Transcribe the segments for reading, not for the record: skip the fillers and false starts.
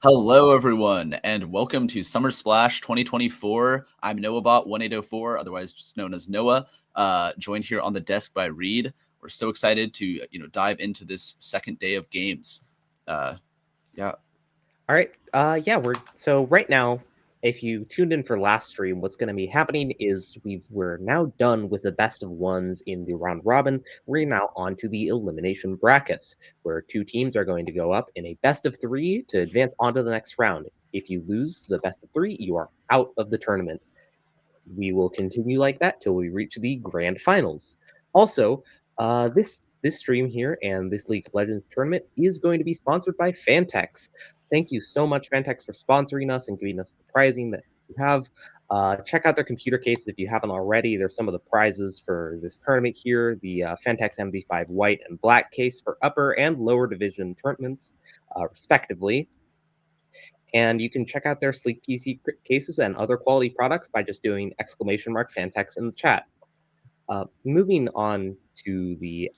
Hello, everyone, and welcome to Summer Splash 2024. I'm NoahBot1804, otherwise just known as Noah, joined here on the desk by Reed. We're so excited to dive into this second day of games. Yeah. All right. So right now, if you tuned in for last stream, what's going to be happening is we're now done with the best of ones in the round robin. We're now on to the elimination brackets, where two teams are going to go up in a best of three to advance on to the next round. If you lose the best of three, you are out of the tournament. We will continue like that till we reach the grand finals. Also, this stream here and this League of Legends tournament is going to be sponsored by Phanteks. Thank you so much, Phanteks, for sponsoring us and giving us the prizing that you have. Check out their computer cases if you haven't already. There's some of the prizes for this tournament here. The Phanteks MV5 white and black case for upper and lower division tournaments, respectively. And you can check out their sleek PC cases and other quality products by just doing !Phanteks in the chat. Moving on to the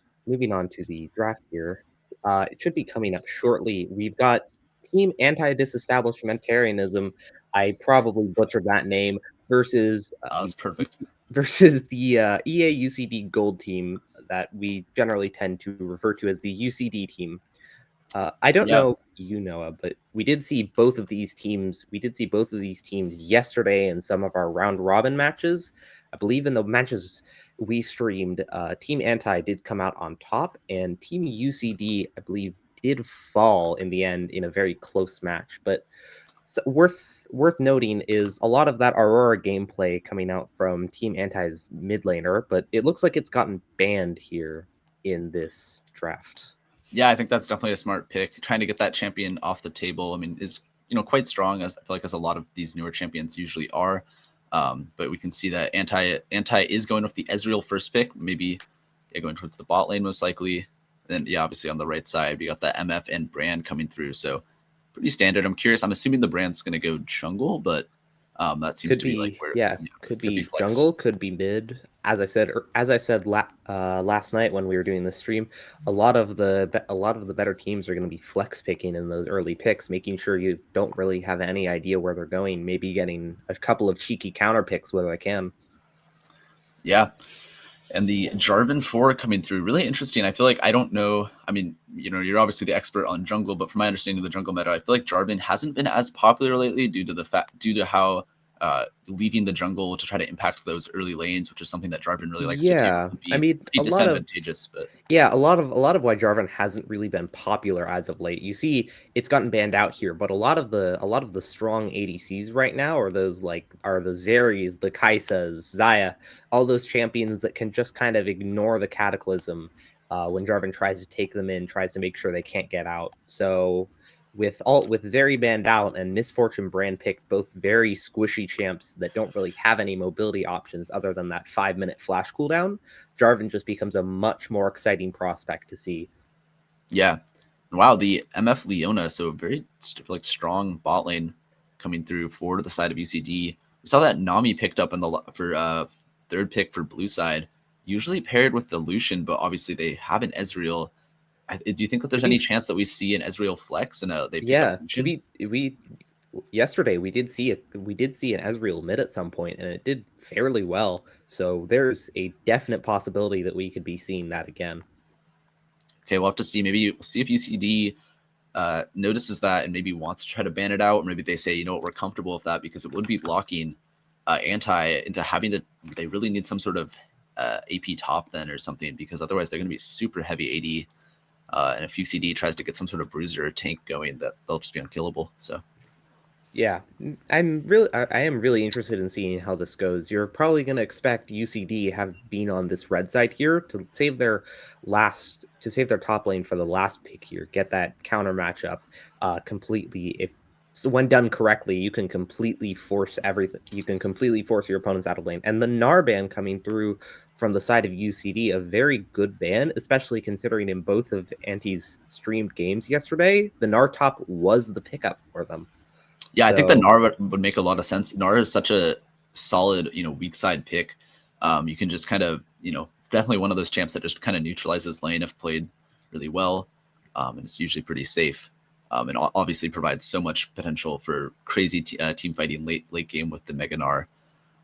draft here. It should be coming up shortly. We've got Team Anti-Disestablishmentarianism. I probably butchered that name versus That's perfect. Versus the EA UCD Gold team that we generally tend to refer to as the UCD team. I don't know Noah, but we did see both of these teams. We did see both of these teams yesterday in some of our round robin matches. I believe in the matches we streamed, Team Anti did come out on top, and Team UCD, I believe, did fall in the end in a very close match. But worth noting is a lot of that Aurora gameplay coming out from Team Anti's mid laner, but it looks like it's gotten banned here in this draft. Yeah, I think that's definitely a smart pick. Trying to get that champion off the table, I mean, is quite strong, as I feel like as a lot of these newer champions usually are. But we can see that anti is going with the Ezreal first pick, maybe going towards the bot lane most likely. And then obviously on the right side, we got the MF and Brand coming through. So pretty standard. I'm curious. I'm assuming the Brand's going to go jungle, but that seems Could to be like where could be jungle, could be mid. As I said last night when we were doing the stream, a lot of the better teams are going to be flex picking in those early picks, making sure you don't really have any idea where they're going. Maybe getting a couple of cheeky counter picks where they can. Yeah. And the Jarvan 4 coming through, really interesting. I feel like I don't know. I mean, you're obviously the expert on jungle, but from my understanding of the jungle meta, I feel like Jarvan hasn't been as popular lately due to how leaving the jungle to try to impact those early lanes, which is something that Jarvan really likes to do. I mean, disadvantageous, but a lot of why Jarvan hasn't really been popular as of late. You see, it's gotten banned out here, but a lot of the strong ADCs right now are the Zeris, the Kaisas, Xayah, all those champions that can just kind of ignore the Cataclysm when Jarvan tries to take them in, tries to make sure they can't get out. So with Zeri banned out and Misfortune Brand picked both very squishy champs that don't really have any mobility options other than that 5-minute flash cooldown, Jarvan just becomes a much more exciting prospect to see. Yeah. Wow, the MF Leona, so very strong bot lane coming through forward to the side of UCD. We saw that Nami picked up for third pick for blue side, usually paired with the Lucian, but obviously they have an Ezreal. Do you think that there's any chance that we see an Ezreal flex and they pick up Lucian? Yesterday we did see an Ezreal mid at some point, and it did fairly well. So there's a definite possibility that we could be seeing that again. Okay, we'll have to see. Maybe we'll see if UCD notices that and maybe wants to try to ban it out, or maybe they say, we're comfortable with that because it would be locking Anti into having to. They really need some sort of AP top then or something, because otherwise they're going to be super heavy AD. And if UCD tries to get some sort of bruiser or tank going, that they'll just be unkillable. So. Yeah, I am really interested in seeing how this goes. You're probably going to expect UCD have been on this red side here to save their top lane for the last pick here, get that counter matchup completely. So when done correctly, you can completely force everything. You can completely force your opponents out of lane. And the Gnar ban coming through from the side of UCD, a very good ban, especially considering in both of Anti's streamed games yesterday, the Gnar top was the pickup for them. Yeah, I think the Gnar would make a lot of sense. Gnar is such a solid, weak side pick. You can just kind of, definitely one of those champs that just kind of neutralizes lane if played really well. And it's usually pretty safe. and obviously provides so much potential for crazy team fighting late game with the Meganar.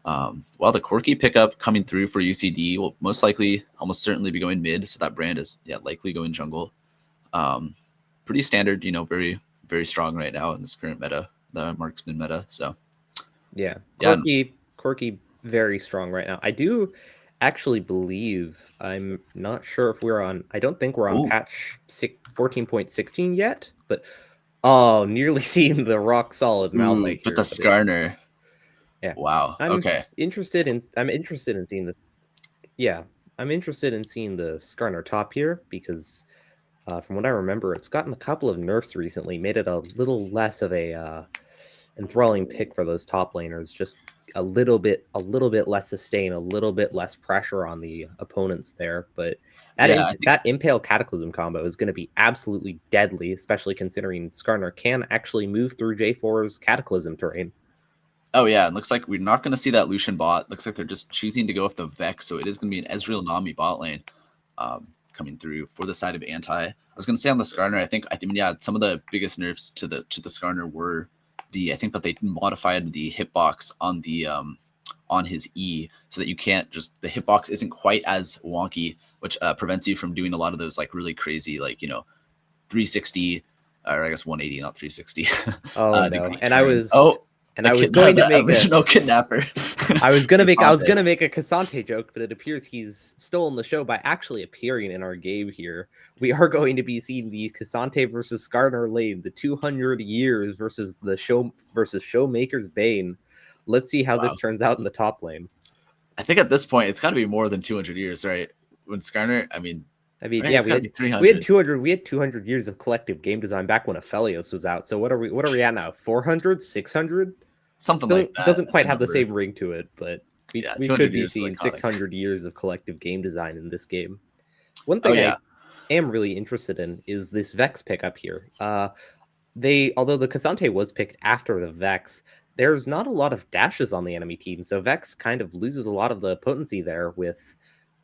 While the Corki pickup coming through for UCD will most likely, almost certainly be going mid, so that brand is likely going jungle. Pretty standard, very very strong right now in this current meta, the marksman meta. So Yeah, yeah, Corky, very strong right now. I do actually believe, I'm not sure if we're on. I don't think we're on oh, patch 14.16 yet, but oh, nearly seeing the rock solid ooh, Malphite but the here. But Skarner, yeah, wow, okay, I'm interested in seeing this. Yeah, I'm interested in seeing the Skarner top here because from what I remember, it's gotten a couple of nerfs recently, made it a little less of a enthralling pick for those top laners. Just a little bit less sustain, a little bit less pressure on the opponents there. But yeah, I think. that Impale Cataclysm combo is going to be absolutely deadly, especially considering Skarner can actually move through J4's Cataclysm terrain. Oh yeah, it looks like we're not going to see that Lucian bot. Looks like they're just choosing to go with the Vex, so it is going to be an Ezreal Nami bot lane coming through for the side of anti. I was going to say on the Skarner, I think yeah, some of the biggest nerfs to the Skarner were I think that they modified the hitbox on his E so that you can't just the hitbox isn't quite as wonky, which prevents you from doing a lot of those like really crazy 360 or I guess 180, not 360 Oh no! degree turns. Oh, And I was going to the make a original kidnapper. I was Asante. gonna make a Cassante joke, but it appears he's stolen the show by actually appearing in our game here. We are going to be seeing the Cassante versus Skarner lane, the 200 years versus the Showmaker's Bane. Let's see how Wow. this turns out in the top lane. I think at this point it's got to be more than 200 years, right? When Skarner, I mean, I mean, right? yeah, It's got to be we had 300, 200 years of collective game design back when Aphelios was out. So what are we at now? 400, 600? something like that. Doesn't That's quite a have the number. same ring to it, but Yeah, we 200 could be years is seeing iconic. 600 years of collective game design in this game. One Oh thing yeah, I am really interested in is this Vex pickup here. Although the Cassante was picked after the Vex, there's not a lot of dashes on the enemy team, so Vex kind of loses a lot of the potency there with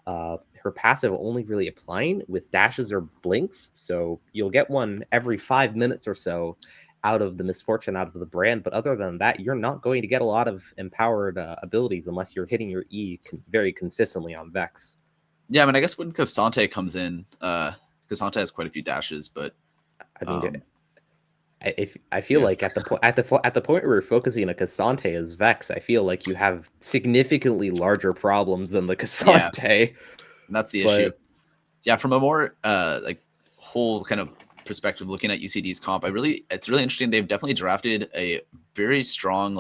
her passive only really applying with dashes or blinks. So you'll get one every 5 minutes or so out of the misfortune, out of the brand. But other than that, you're not going to get a lot of empowered abilities unless you're hitting your E very consistently on Vex. yeah. I mean, I guess when Cassante comes in, Cassante has quite a few dashes, but I mean, um, if I feel yeah, like at the point where we're focusing on Cassante as Vex, I feel like you have significantly larger problems than the yeah, Cassante. that's the issue. But Yeah, from a more like whole kind of perspective, looking at UCD's comp, it's really interesting. They've definitely drafted a very strong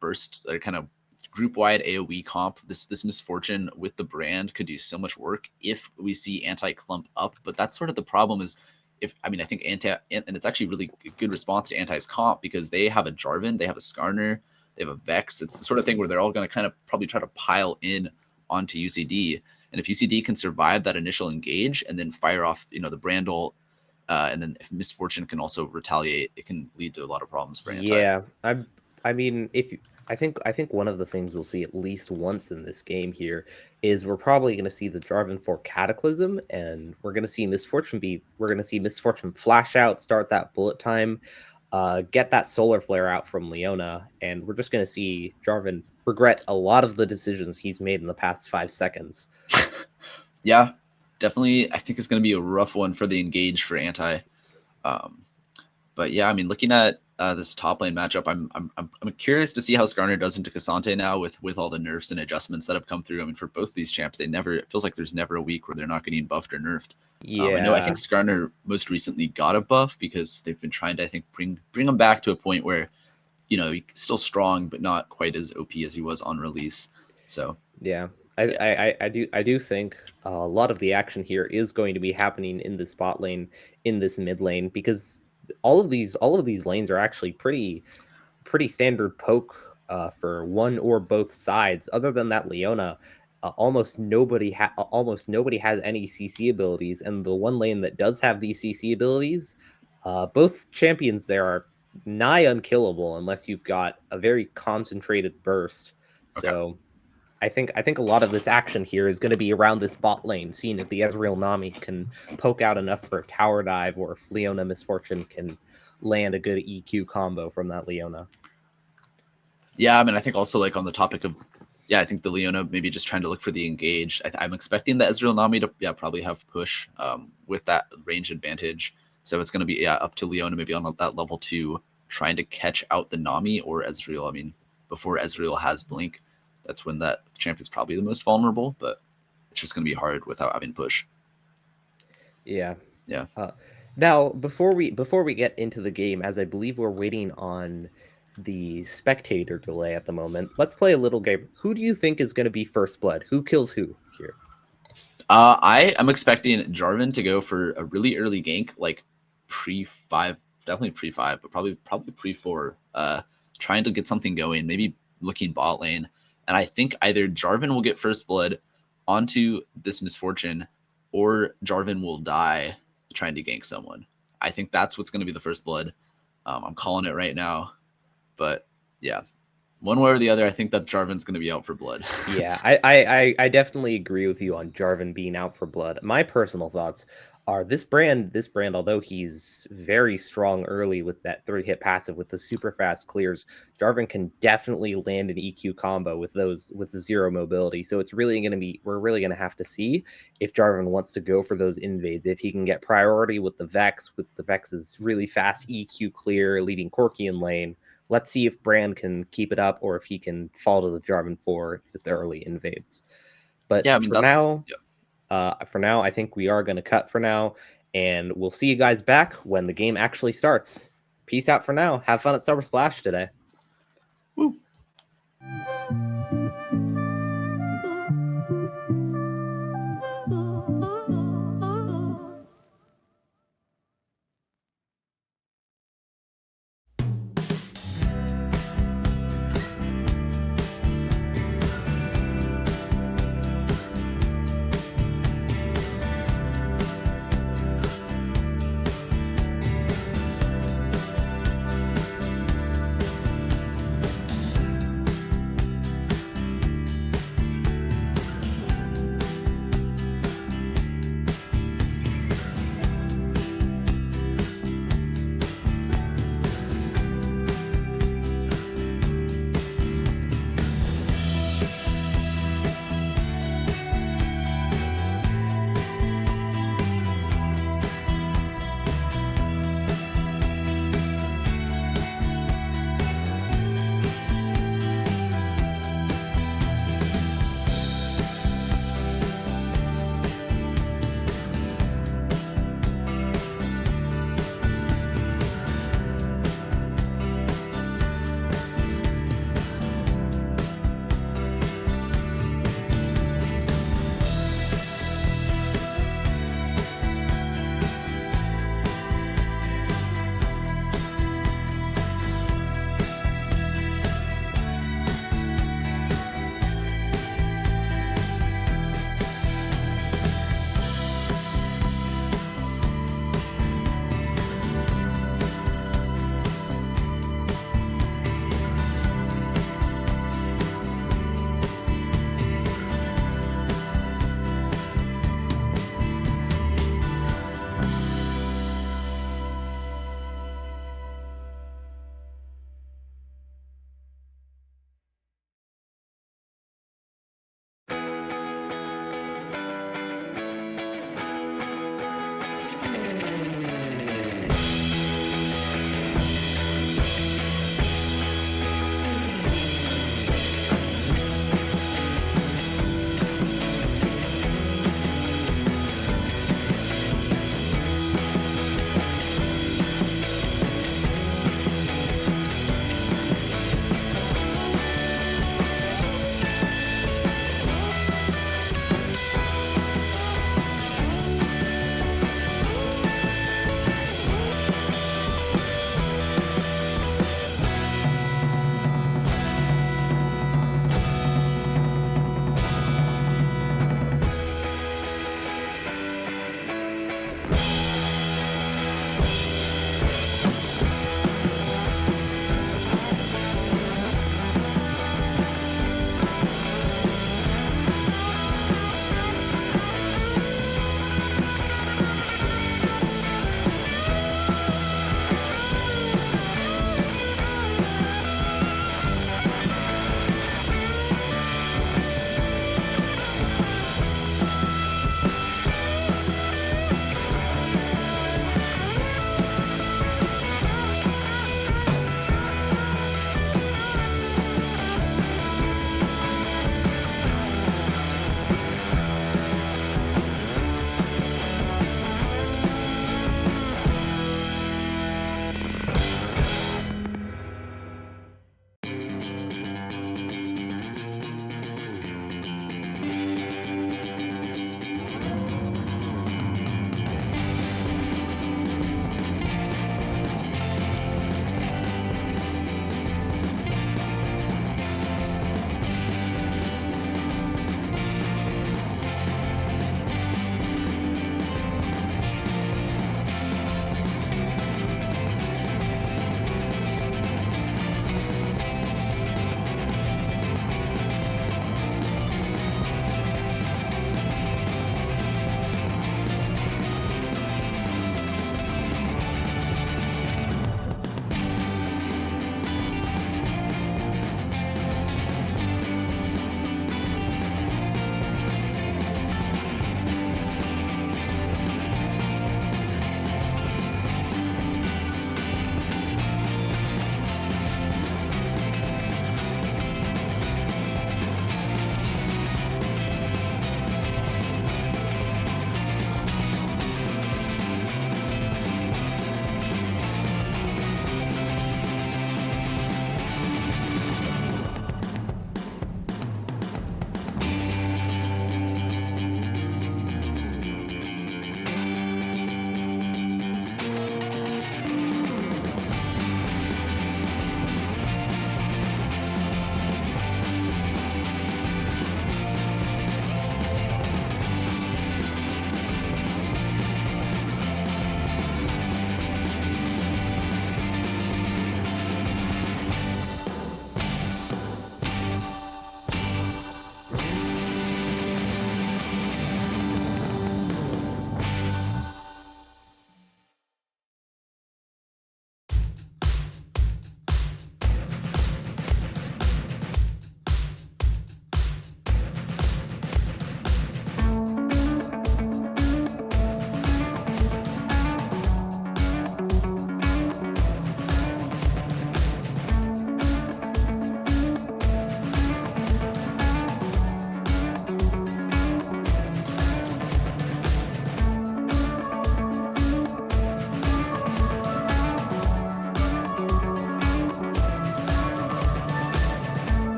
burst or kind of group wide AOE comp. This misfortune with the brand could do so much work if we see anti clump up. But that's sort of the problem is if I mean I think anti and it's actually really good response to anti's comp because they have a Jarvan, they have a Skarner, they have a Vex. It's the sort of thing where they're all going to kind of probably try to pile in onto UCD. And if UCD can survive that initial engage and then fire off, the Brandle, and then if Misfortune can also retaliate, it can lead to a lot of problems for anti. yeah, I mean, I think one of the things we'll see at least once in this game here is we're probably going to see the Jarvan for Cataclysm, and we're going to see Misfortune flash out, start that bullet time, get that solar flare out from Leona, and we're just going to see Jarvan regret a lot of the decisions he's made in the past 5 seconds. Yeah, definitely. I think it's going to be a rough one for the engage for anti. Um, But yeah, I mean, looking at this top lane matchup, I'm curious to see how Skarner does into Cassante now with all the nerfs and adjustments that have come through. I mean, for both these champs, it feels like there's never a week where they're not getting buffed or nerfed. I think Yeah, Skarner most recently got a buff because they've been trying to bring him back to a point where he's still strong but not quite as OP as he was on release. So yeah. yeah, I do think a lot of the action here is going to be happening in the spot lane, in this mid lane, because all of these lanes are actually pretty standard poke for one or both sides. Other than that, Leona, almost nobody has any CC abilities, and the one lane that does have these CC abilities, both champions there are nigh unkillable unless you've got a very concentrated burst. okay. So I think a lot of this action here is going to be around this bot lane, seeing if the Ezreal Nami can poke out enough for a tower dive, or if Leona Misfortune can land a good EQ combo from that Leona. Yeah, I mean, I think also like on the topic of, I think the Leona maybe just trying to look for the engage. I'm expecting the Ezreal Nami to probably have push with that range advantage. So it's going to be up to Leona maybe on that level 2, trying to catch out the Nami or Ezreal. I mean, before Ezreal has Blink, that's when that champ is probably the most vulnerable, but it's just going to be hard without having push. Yeah. Yeah. Now, before we get into the game, as I believe we're waiting on the spectator delay at the moment, let's play a little game. Who do you think is going to be first blood? Who kills who here? I am expecting Jarvan to go for a really early gank, like pre-5, definitely pre-5, but probably pre-4, trying to get something going, maybe looking bot lane. And I think either Jarvan will get first blood onto this Misfortune, or Jarvan will die trying to gank someone. I think that's what's going to be the first blood. I'm calling it right now. But yeah, one way or the other, I think that Jarvan's going to be out for blood. Yeah, I definitely agree with you on Jarvan being out for blood. My personal thoughts are this brand, although he's very strong early with that 3-hit passive with the super fast clears, Jarvan can definitely land an EQ combo with the 0 mobility. So it's really going to be, we're really going to have to see if Jarvan wants to go for those invades, if he can get priority with the Vex's really fast EQ clear leading Corki in lane. Let's see if Brand can keep it up, or if he can fall to the Jarvan 4 with the early invades. But Yeah, I mean, for now, I think we are going to cut for now, and we'll see you guys back when the game actually starts. Peace out for now. Have fun at Summer Splash today. Woo.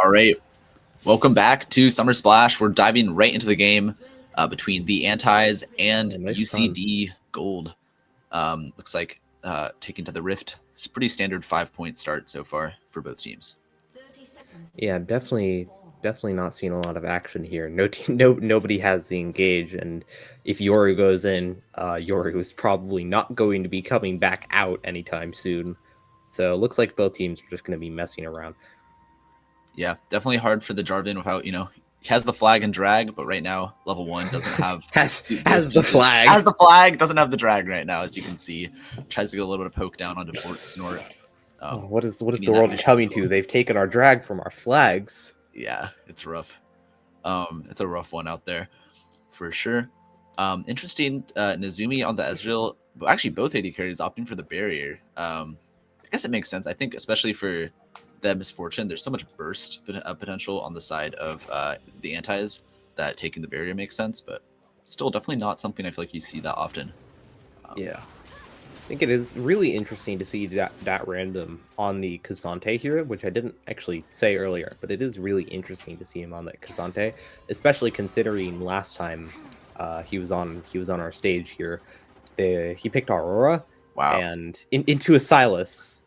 All right. Welcome back to Summer Splash. We're diving right into the game between the Antis and nice UCD Gold. Looks like taking to the Rift. It's a pretty standard 5-point start so far for both teams. Yeah, definitely not seeing a lot of action here. Nobody has the engage, and if Yoru goes in, Yoru is probably not going to be coming back out anytime soon. So it looks like both teams are just going to be messing around. Yeah, definitely hard for the Jarvan without, he has the flag and drag, but right now level 1 doesn't have has the flag. Has the flag, doesn't have the drag right now, as you can see. Tries to get a little bit of poke down onto Fort Snort. What is the world coming to? They've taken our drag from our flags. Yeah, it's rough. It's a rough one out there for sure. Interesting, Nezumi on the Ezreal. Actually, both AD carries opting for the barrier. I guess it makes sense. I think especially for the Misfortune, there's so much burst potential on the side of the Antis that taking the barrier makes sense, but still definitely not something I feel like you see that often. Yeah. I think it is really interesting to see that random on the K'Sante here, which I didn't actually say earlier, but it is really interesting to see him on that K'Sante, especially considering last time he was on our stage here. He picked Aurora, wow, and into a Silas,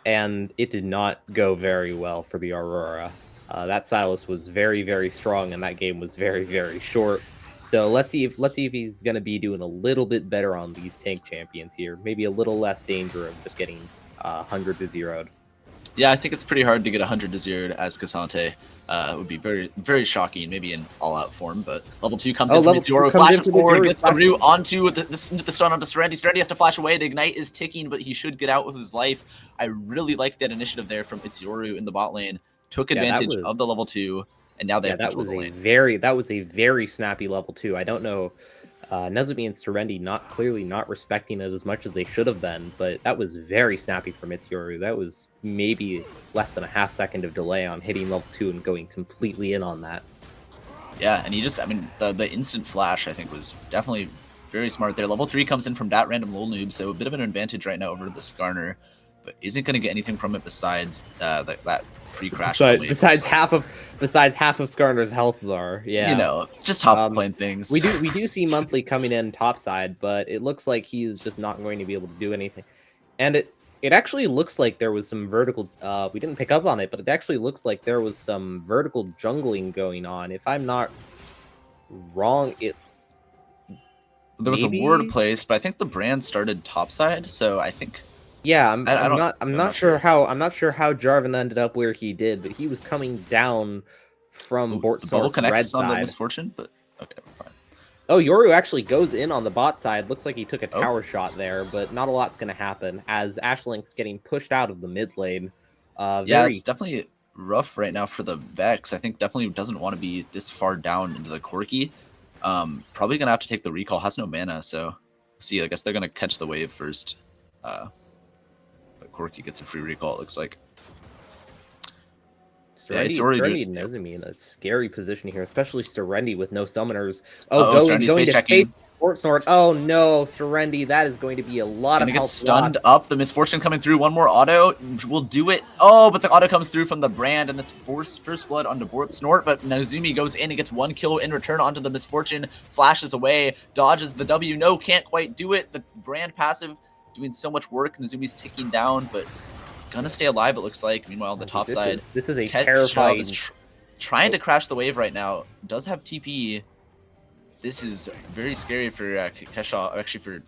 and it did not go very well for the Aurora. That Silas was very, very strong, and that game was very, very short. So let's see if he's gonna be doing a little bit better on these tank champions here. Maybe a little less danger of just getting 100 to 0'd. Yeah, I think it's pretty hard to get 100 to 0'd as K'Sante. It would be very, very shocking, maybe in all-out form, but level 2 comes in from Meteoro, flashes forward, gets the root onto the stun onto Serenity. Serenity has to flash away. The Ignite is ticking, but he should get out with his life. I really like that initiative there from Meteoro in the bot lane. Took advantage of the level 2, and now they have that was the lane. That was a very snappy level 2. I don't know, Nezumi and Serenity clearly not respecting it as much as they should have been, but that was very snappy from Meteoro. That was maybe less than a half second of delay on hitting level 2 and going completely in on that. Yeah, and the instant flash, I think, was definitely very smart there. Level 3 comes in from that random lol noob, so a bit of an advantage right now over the Skarner, but isn't going to get anything from it besides that free crash. Besides half of Skarner's health bar. Yeah, just top lane things. We do see Monthly coming in topside, but it looks like he's just not going to be able to do anything. And it actually looks like there was some vertical. We didn't pick up on it, but it actually looks like there was some vertical jungling going on. If I'm not wrong, there was a ward placed, but I think the brand started topside, so I think. Yeah, I'm not sure how Jarvan ended up where he did, but he was coming down from Bortsort's red side. On the Misfortune, but okay, fine. Oh, Yoru actually goes in on the bot side. Looks like he took a tower shot there, but not a lot's going to happen as Ashlink's getting pushed out of the mid lane. Yeah, it's definitely rough right now for the Vex. I think definitely doesn't want to be this far down into the Corki. Probably going to have to take the recall. Has no mana, so see. I guess they're going to catch the wave first. But Corki gets a free recall, it looks like. Serenity and Nezumi in a scary position here, especially Serenity with no summoners. Going to face Fort Snort. Oh no, Serenity, that is going to be a lot of help. Get stunned up. The Misfortune coming through. One more auto will do it. Oh, but the auto comes through from the brand, and that's first blood onto Fort Snort. But Nezumi goes in and gets 1 kill in return onto the Misfortune. Flashes away, dodges the W. No, can't quite do it. The brand passive doing so much work. Nezumi's ticking down, but gonna stay alive, it looks like. Meanwhile, the top side. This is a terrifying. Trying to crash the wave right now. Does have TP. This is very scary for Keshaw. Actually,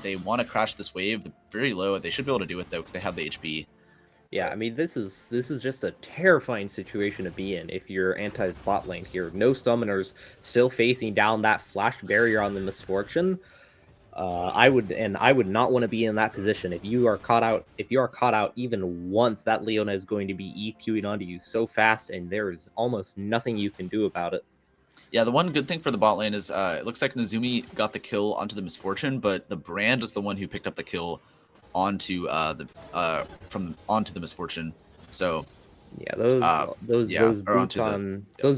they want to crash this wave. They're very low. They should be able to do it though, because they have the HP. Yeah, I mean, this is just a terrifying situation to be in if you're anti-bot lane here. No summoners, still facing down that flash barrier on the Misfortune. I would not want to be in that position. If you are caught out even once, that Leona is going to be EQing onto you so fast, and there is almost nothing you can do about it. Yeah, the one good thing for the bot lane is it looks like Nezumi got the kill onto the Misfortune, but the brand was the one who picked up the kill onto the Misfortune. So yeah, those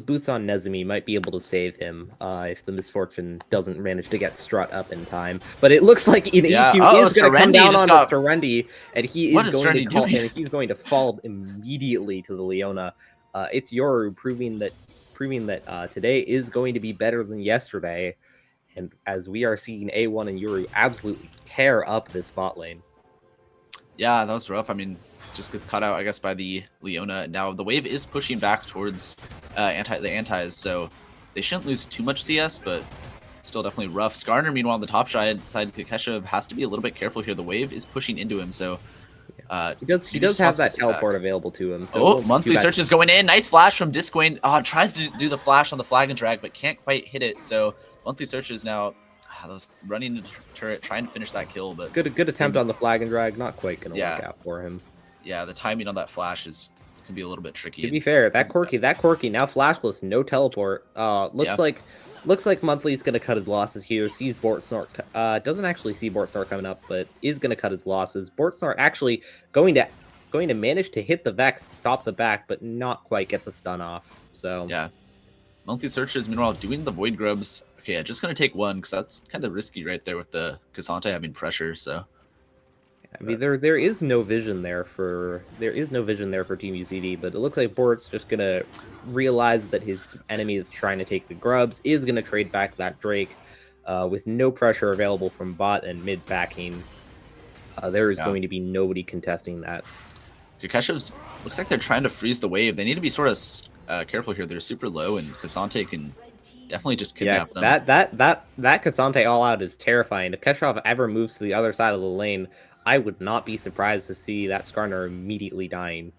boots on Nezumi might be able to save him if the Misfortune doesn't manage to get Strut up in time. But it looks like EQ is going to come down on Serenity, and he's going to fall immediately to the Leona. It's Yoru proving that today is going to be better than yesterday. And as we are seeing A1 and Yoru absolutely tear up this bot lane. Yeah, that was rough. I mean, just gets caught out, I guess, by the Leona. Now the wave is pushing back towards the antis, so they shouldn't lose too much CS, but still definitely rough. Skarner, meanwhile, on the top side, Kakesha has to be a little bit careful here. The wave is pushing into him, so he does have that teleport available to him. So monthly search is going in. Nice flash from Discwain. Tries to do the flash on the flag and drag, but can't quite hit it. So monthly search is now those running into the turret, trying to finish that kill, but good attempt on the flag and drag, not quite gonna work out for him. Yeah, the timing on that flash can be a little bit tricky. To be fair, that Corki now flashless, no teleport. Looks like Monthly's gonna cut his losses here. Sees Bortsnort. Doesn't actually see Bortsnort coming up, but is gonna cut his losses. Bortsnort actually going to manage to hit the Vex, stop the back, but not quite get the stun off. So yeah, Monthly searches meanwhile doing the Void Grubs. Okay, yeah, just gonna take one because that's kind of risky right there with the Cassante having pressure. So I mean, there is no vision there for Team UCD, but it looks like Bort's just gonna realize that his enemy is trying to take the grubs, is gonna trade back that Drake, with no pressure available from bot and mid backing. There is going to be nobody contesting that. Kakeshev's looks like they're trying to freeze the wave. They need to be sort of careful here. They're super low, and Cassante can definitely just kidnap them. That Cassante all out is terrifying. If Keshav ever moves to the other side of the lane, I would not be surprised to see that Skarner immediately dying.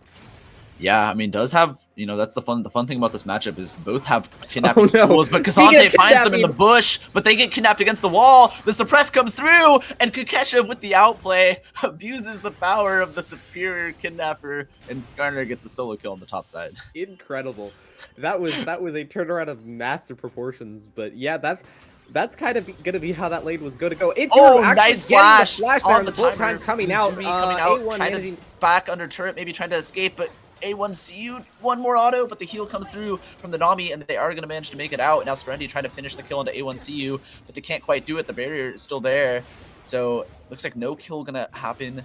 Yeah, I mean, does have, that's the fun thing about this matchup is both have kidnapping tools, but Cassante finds them in the bush, but they get kidnapped against the wall. The suppress comes through, and Kakesha with the outplay abuses the power of the superior kidnapper, and Skarner gets a solo kill on the top side. Incredible. That was a turnaround of massive proportions, but yeah, that's kind of gonna be how that lane was gonna go. It's nice flash there, on the time coming out. A1 trying to back under turret, maybe trying to escape, but A1 CU'd one more auto, but the heal comes through from the Nami, and they are going to manage to make it out. Now Serenity trying to finish the kill into A1 CU, but they can't quite do it. The barrier is still there, so looks like no kill going to happen.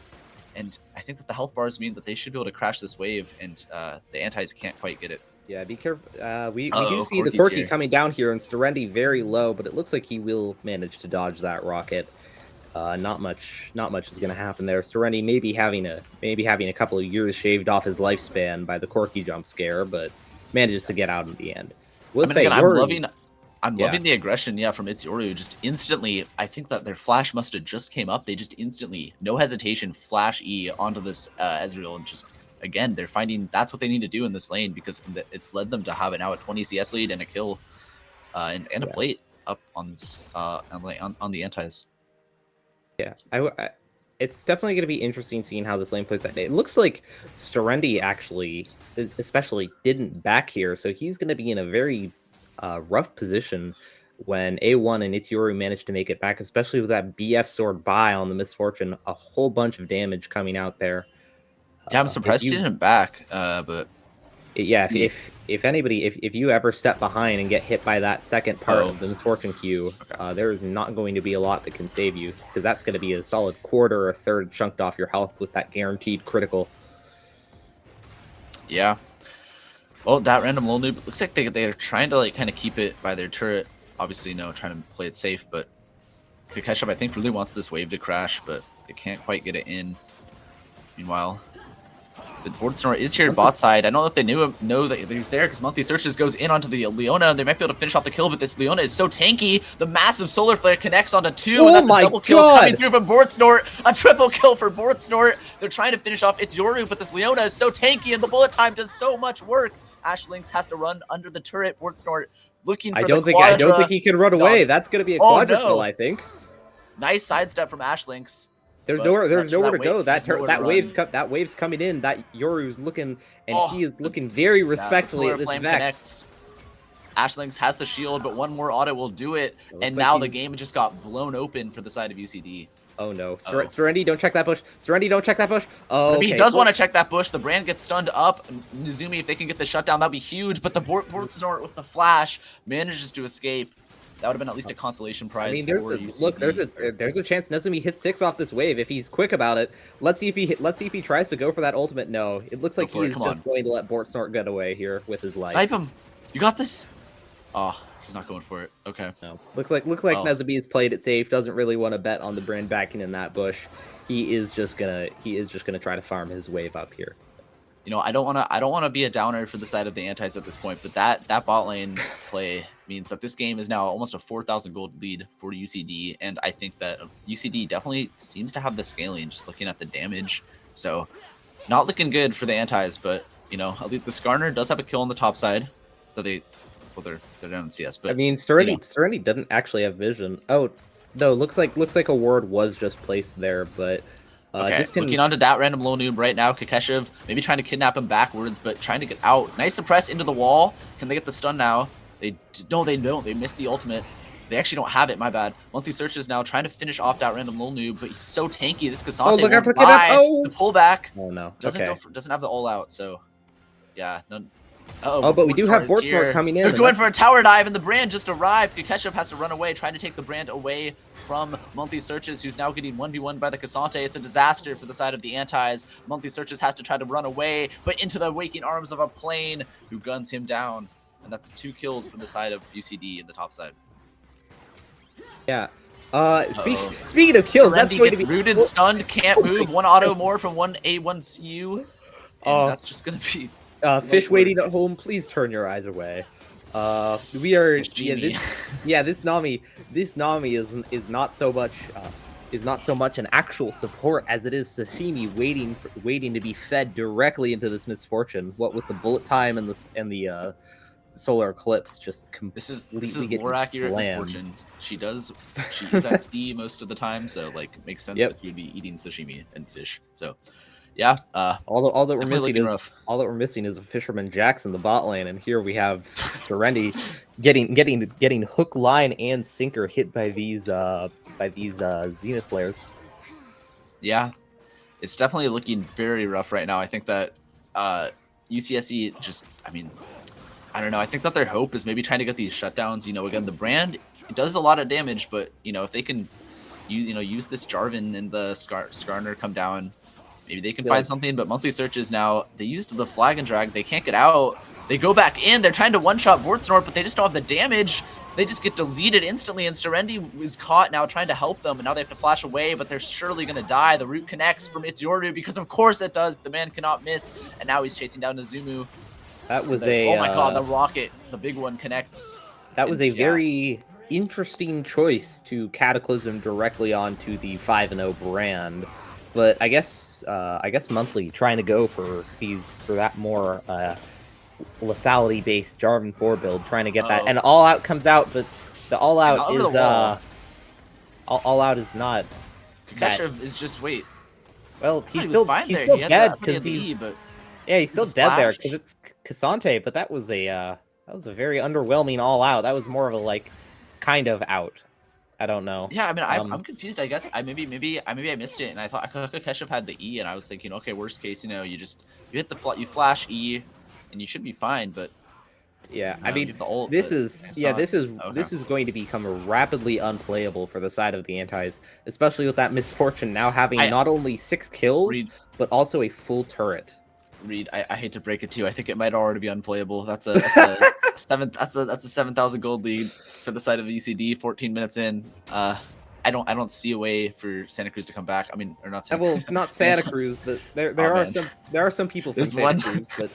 And I think that the health bars mean that they should be able to crash this wave, and the antis can't quite get it. Yeah, be careful. We do see the Corki coming down here, and Serenity very low, but it looks like he will manage to dodge that rocket. Not much is going to happen there. Serenity maybe having a couple of years shaved off his lifespan by the Corki jump scare, but manages to get out in the end. I'm loving the aggression, from Yoru. Just instantly, I think that their flash must have just came up. They just instantly, no hesitation, flash E onto this Ezreal, and just, again, they're finding that's what they need to do in this lane, because it's led them to have now a 20 CS lead and a kill, and a plate up on the antis. Yeah, it's definitely going to be interesting seeing how this lane plays out. It looks like Serenity actually, especially, didn't back here, so he's going to be in a very rough position when A1 and Yoru manage to make it back, especially with that BF sword buy on the Misfortune. A whole bunch of damage coming out there. Yeah, I'm surprised he didn't back, but... Yeah, if you ever step behind and get hit by that second part of the Misfortune Q, there is not going to be a lot that can save you, because that's going to be a solid quarter or a third chunked off your health with that guaranteed critical. Yeah. Well, that random lone noob, looks like they're trying to kind of keep it by their turret. Obviously, trying to play it safe, but Kakesha, I think, really wants this wave to crash, but they can't quite get it in. Meanwhile, the Bortsnort is here bot side. I don't know if they know that he's there, because Monthly Searches goes in onto the Leona, and they might be able to finish off the kill, but this Leona is so tanky. The massive Solar Flare connects onto two, and that's a double kill coming through from Bortsnort. A triple kill for Bortsnort. They're trying to finish off Yoru, but this Leona is so tanky, and the bullet time does so much work. Ashlynx has to run under the turret. Bortsnort looking for the quadra. I don't think he can run away. That's going to be a quadra kill, I think. Nice sidestep from Ashlynx. There's nowhere to go. That wave's coming in. That Yoru's looking, and he is looking very respectfully at this Vex. Ashlynx has the shield, but one more auto will do it, and now the game just got blown open for the side of UCD. Oh no, Serenity, don't check that bush. Serenity, don't check that bush. Oh, okay. He does want to check that bush. The brand gets stunned up. Nizumi, if they can get the shutdown, that'd be huge. But the Bortsnort with the flash manages to escape. That would have been at least a consolation prize I mean, for UCD. there's a chance Nezumi hits 6 off this wave if he's quick about it. Let's see if he tries to go for that ultimate. No, it looks like he is just going to let Bortsnort get away here with his life. Snipe him! You got this. Oh, he's not going for it. Okay. No, looks like Nezumi has played it safe. Doesn't really want to bet on the Brand backing in that bush. He is just gonna try to farm his wave up here. You know, I don't want to be a downer for the side of the antis at this point, but that bot lane play means that this game is now almost a 4,000 gold lead for UCD, and I think that UCD definitely seems to have the scaling, just looking at the damage. So, not looking good for the antis, but you know, at least the Skarner does have a kill on the top side. That they're down in CS, but I mean, Serena doesn't actually have vision. Oh no, looks like a ward was just placed there, but. Okay, looking onto that random low noob right now. Kakeshev maybe trying to kidnap him backwards, but trying to get out. Nice suppress into the wall. Can they get the stun now? They don't. They missed the ultimate. They actually don't have it. My bad. Monthly Search is now trying to finish off that random low noob, but he's so tanky. This Cassante won't die. The pullback. Oh no. Doesn't have the all out. So yeah. None. Oh, but we do have Bortsnort coming in. They're going for a tower dive, and the Brand just arrived. Kakeshev has to run away, trying to take the Brand away from Monthly Searches, who's now getting 1v1 by the Cassante. It's a disaster for the side of the antis. Monthly Searches has to try to run away, but into the waking arms of a plane who guns him down. And that's 2 kills for the side of UCD in the top side. Yeah. Speaking of kills, that's going to be rooted, stunned, can't move. 1 auto more from 1A1CU. And that's just going to be... fish waiting at home, please turn your eyes away. We are this Nami is not so much an actual support as it is sashimi waiting to be fed directly into this misfortune. What with the bullet time and the solar eclipse just completely this is more accurate misfortune. She is at sea most of the time, so like makes sense that she would be eating sashimi and fish. So yeah, all that we're missing is a Fisherman Jax in the bot lane, and here we have Serendi getting hook, line, and sinker hit by these Zenith flares. Yeah, it's definitely looking very rough right now. I think that UCSC just, I mean, I don't know. I think that their hope is maybe trying to get these shutdowns. You know, again, the Brand, it does a lot of damage, but you know, if they can use this Jarvan and the Skarner come down. Maybe they can find something, but Monthly Searches now, they used the flag and drag. They can't get out. They go back in. They're trying to one-shot Bortsnort, but they just don't have the damage. They just get deleted instantly, and Serendi is caught now trying to help them, and now they have to flash away, but they're surely going to die. The root connects from It's Your Root, because of course it does. The man cannot miss, and now he's chasing down Nazumu. That was oh my god, the rocket, the big one connects. That was a very interesting choice to Cataclysm directly onto the 5-0 Brand. But I guess Monthly trying to go for that more lethality-based Jarvan 4 build, trying to get that, and all out comes out, but the all out is all out is not. Kakeshev is just wait. Well, he's still dead because he's still dead there because it's Cassante, but that was a very underwhelming all out. That was more of a like kind of out. I don't know. Yeah, I mean, I'm confused. I guess maybe I missed it, and I thought Kakeshev had the E, and I was thinking, okay, worst case, you hit the you flash E, and you should be fine. But yeah, I mean, this is going to become rapidly unplayable for the side of the antis, especially with that misfortune now having not only 6 kills but also a full turret. Reed, I hate to break it to you. I think it might already be unplayable. That's a 7,000 gold lead for the side of ECD. 14 minutes in. I don't see a way for Santa Cruz to come back. I mean, or not Santa Cruz. Well, not Santa Cruz, but there are some people from Santa Cruz. But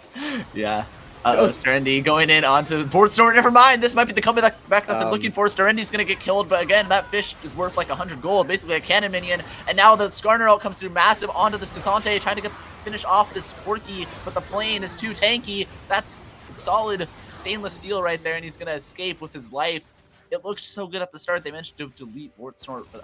yeah. Sterendi going in onto Bortsnort. Never mind. This might be the comeback that they're looking for. Sterendi's going to get killed, but again, that fish is worth like 100 gold, basically a cannon minion. And now the Skarner ult comes through massive onto this Cassante, trying to finish off this Forky, but the plane is too tanky. That's solid stainless steel right there, and he's going to escape with his life. It looked so good at the start. They managed to delete Bortsnort, but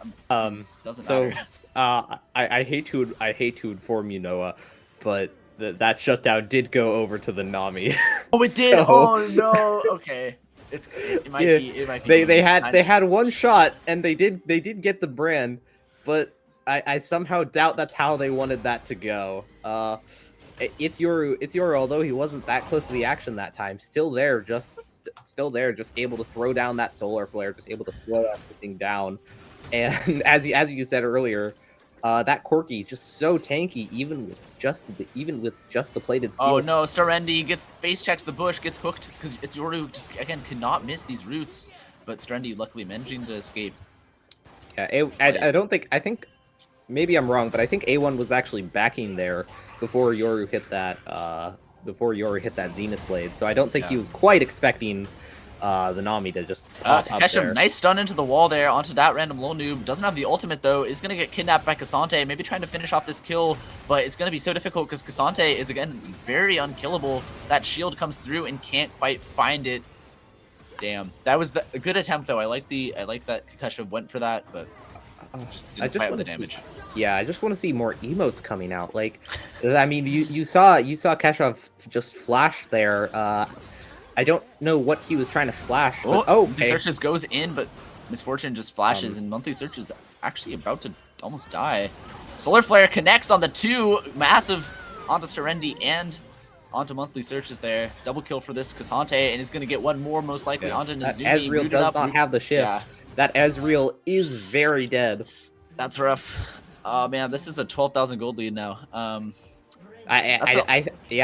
doesn't matter. I hate to inform you, Noah, but that shutdown did go over to the Nami. Oh, it did. So, oh no. Okay, it might be. They had one shot, and they did get the Brand, but I somehow doubt that's how they wanted that to go. It's Yoru, although he wasn't that close to the action that time, still there, just able to throw down that solar flare, just able to slow everything down. And as you said earlier, that Corki just so tanky, even with just the plated steel. Oh no, Starendi gets face checks the bush, gets hooked because it's Yoru just again cannot miss these roots, but Starendi luckily managing to escape. Yeah, I think maybe I'm wrong, but I think A1 was actually backing there before Yoru hit that Zenith Blade. So I don't think he was quite expecting the Nami to just pop up there. Nice stun into the wall there onto that random low noob. Doesn't have the ultimate though. Is gonna get kidnapped by Cassante. Maybe trying to finish off this kill, but it's gonna be so difficult because Cassante is again very unkillable. That shield comes through and can't quite find it. Damn, that was a good attempt though. I like that Kakasha went for that, but just didn't quite have the damage. Yeah, I just want to see more emotes coming out. Like, I mean, you saw Kashov just flash there. I don't know what he was trying to flash. But, Monthly Searches goes in, but Misfortune just flashes, and Monthly Search is actually about to almost die. Solar Flare connects on the two, massive onto Starendi and onto Monthly Searches there. Double kill for this Cassante, and he's going to get one more most likely onto Nezumi. Ezreal does not have the shift. Yeah. That Ezreal is very dead. That's rough. Oh man, this is a 12,000 gold lead now. I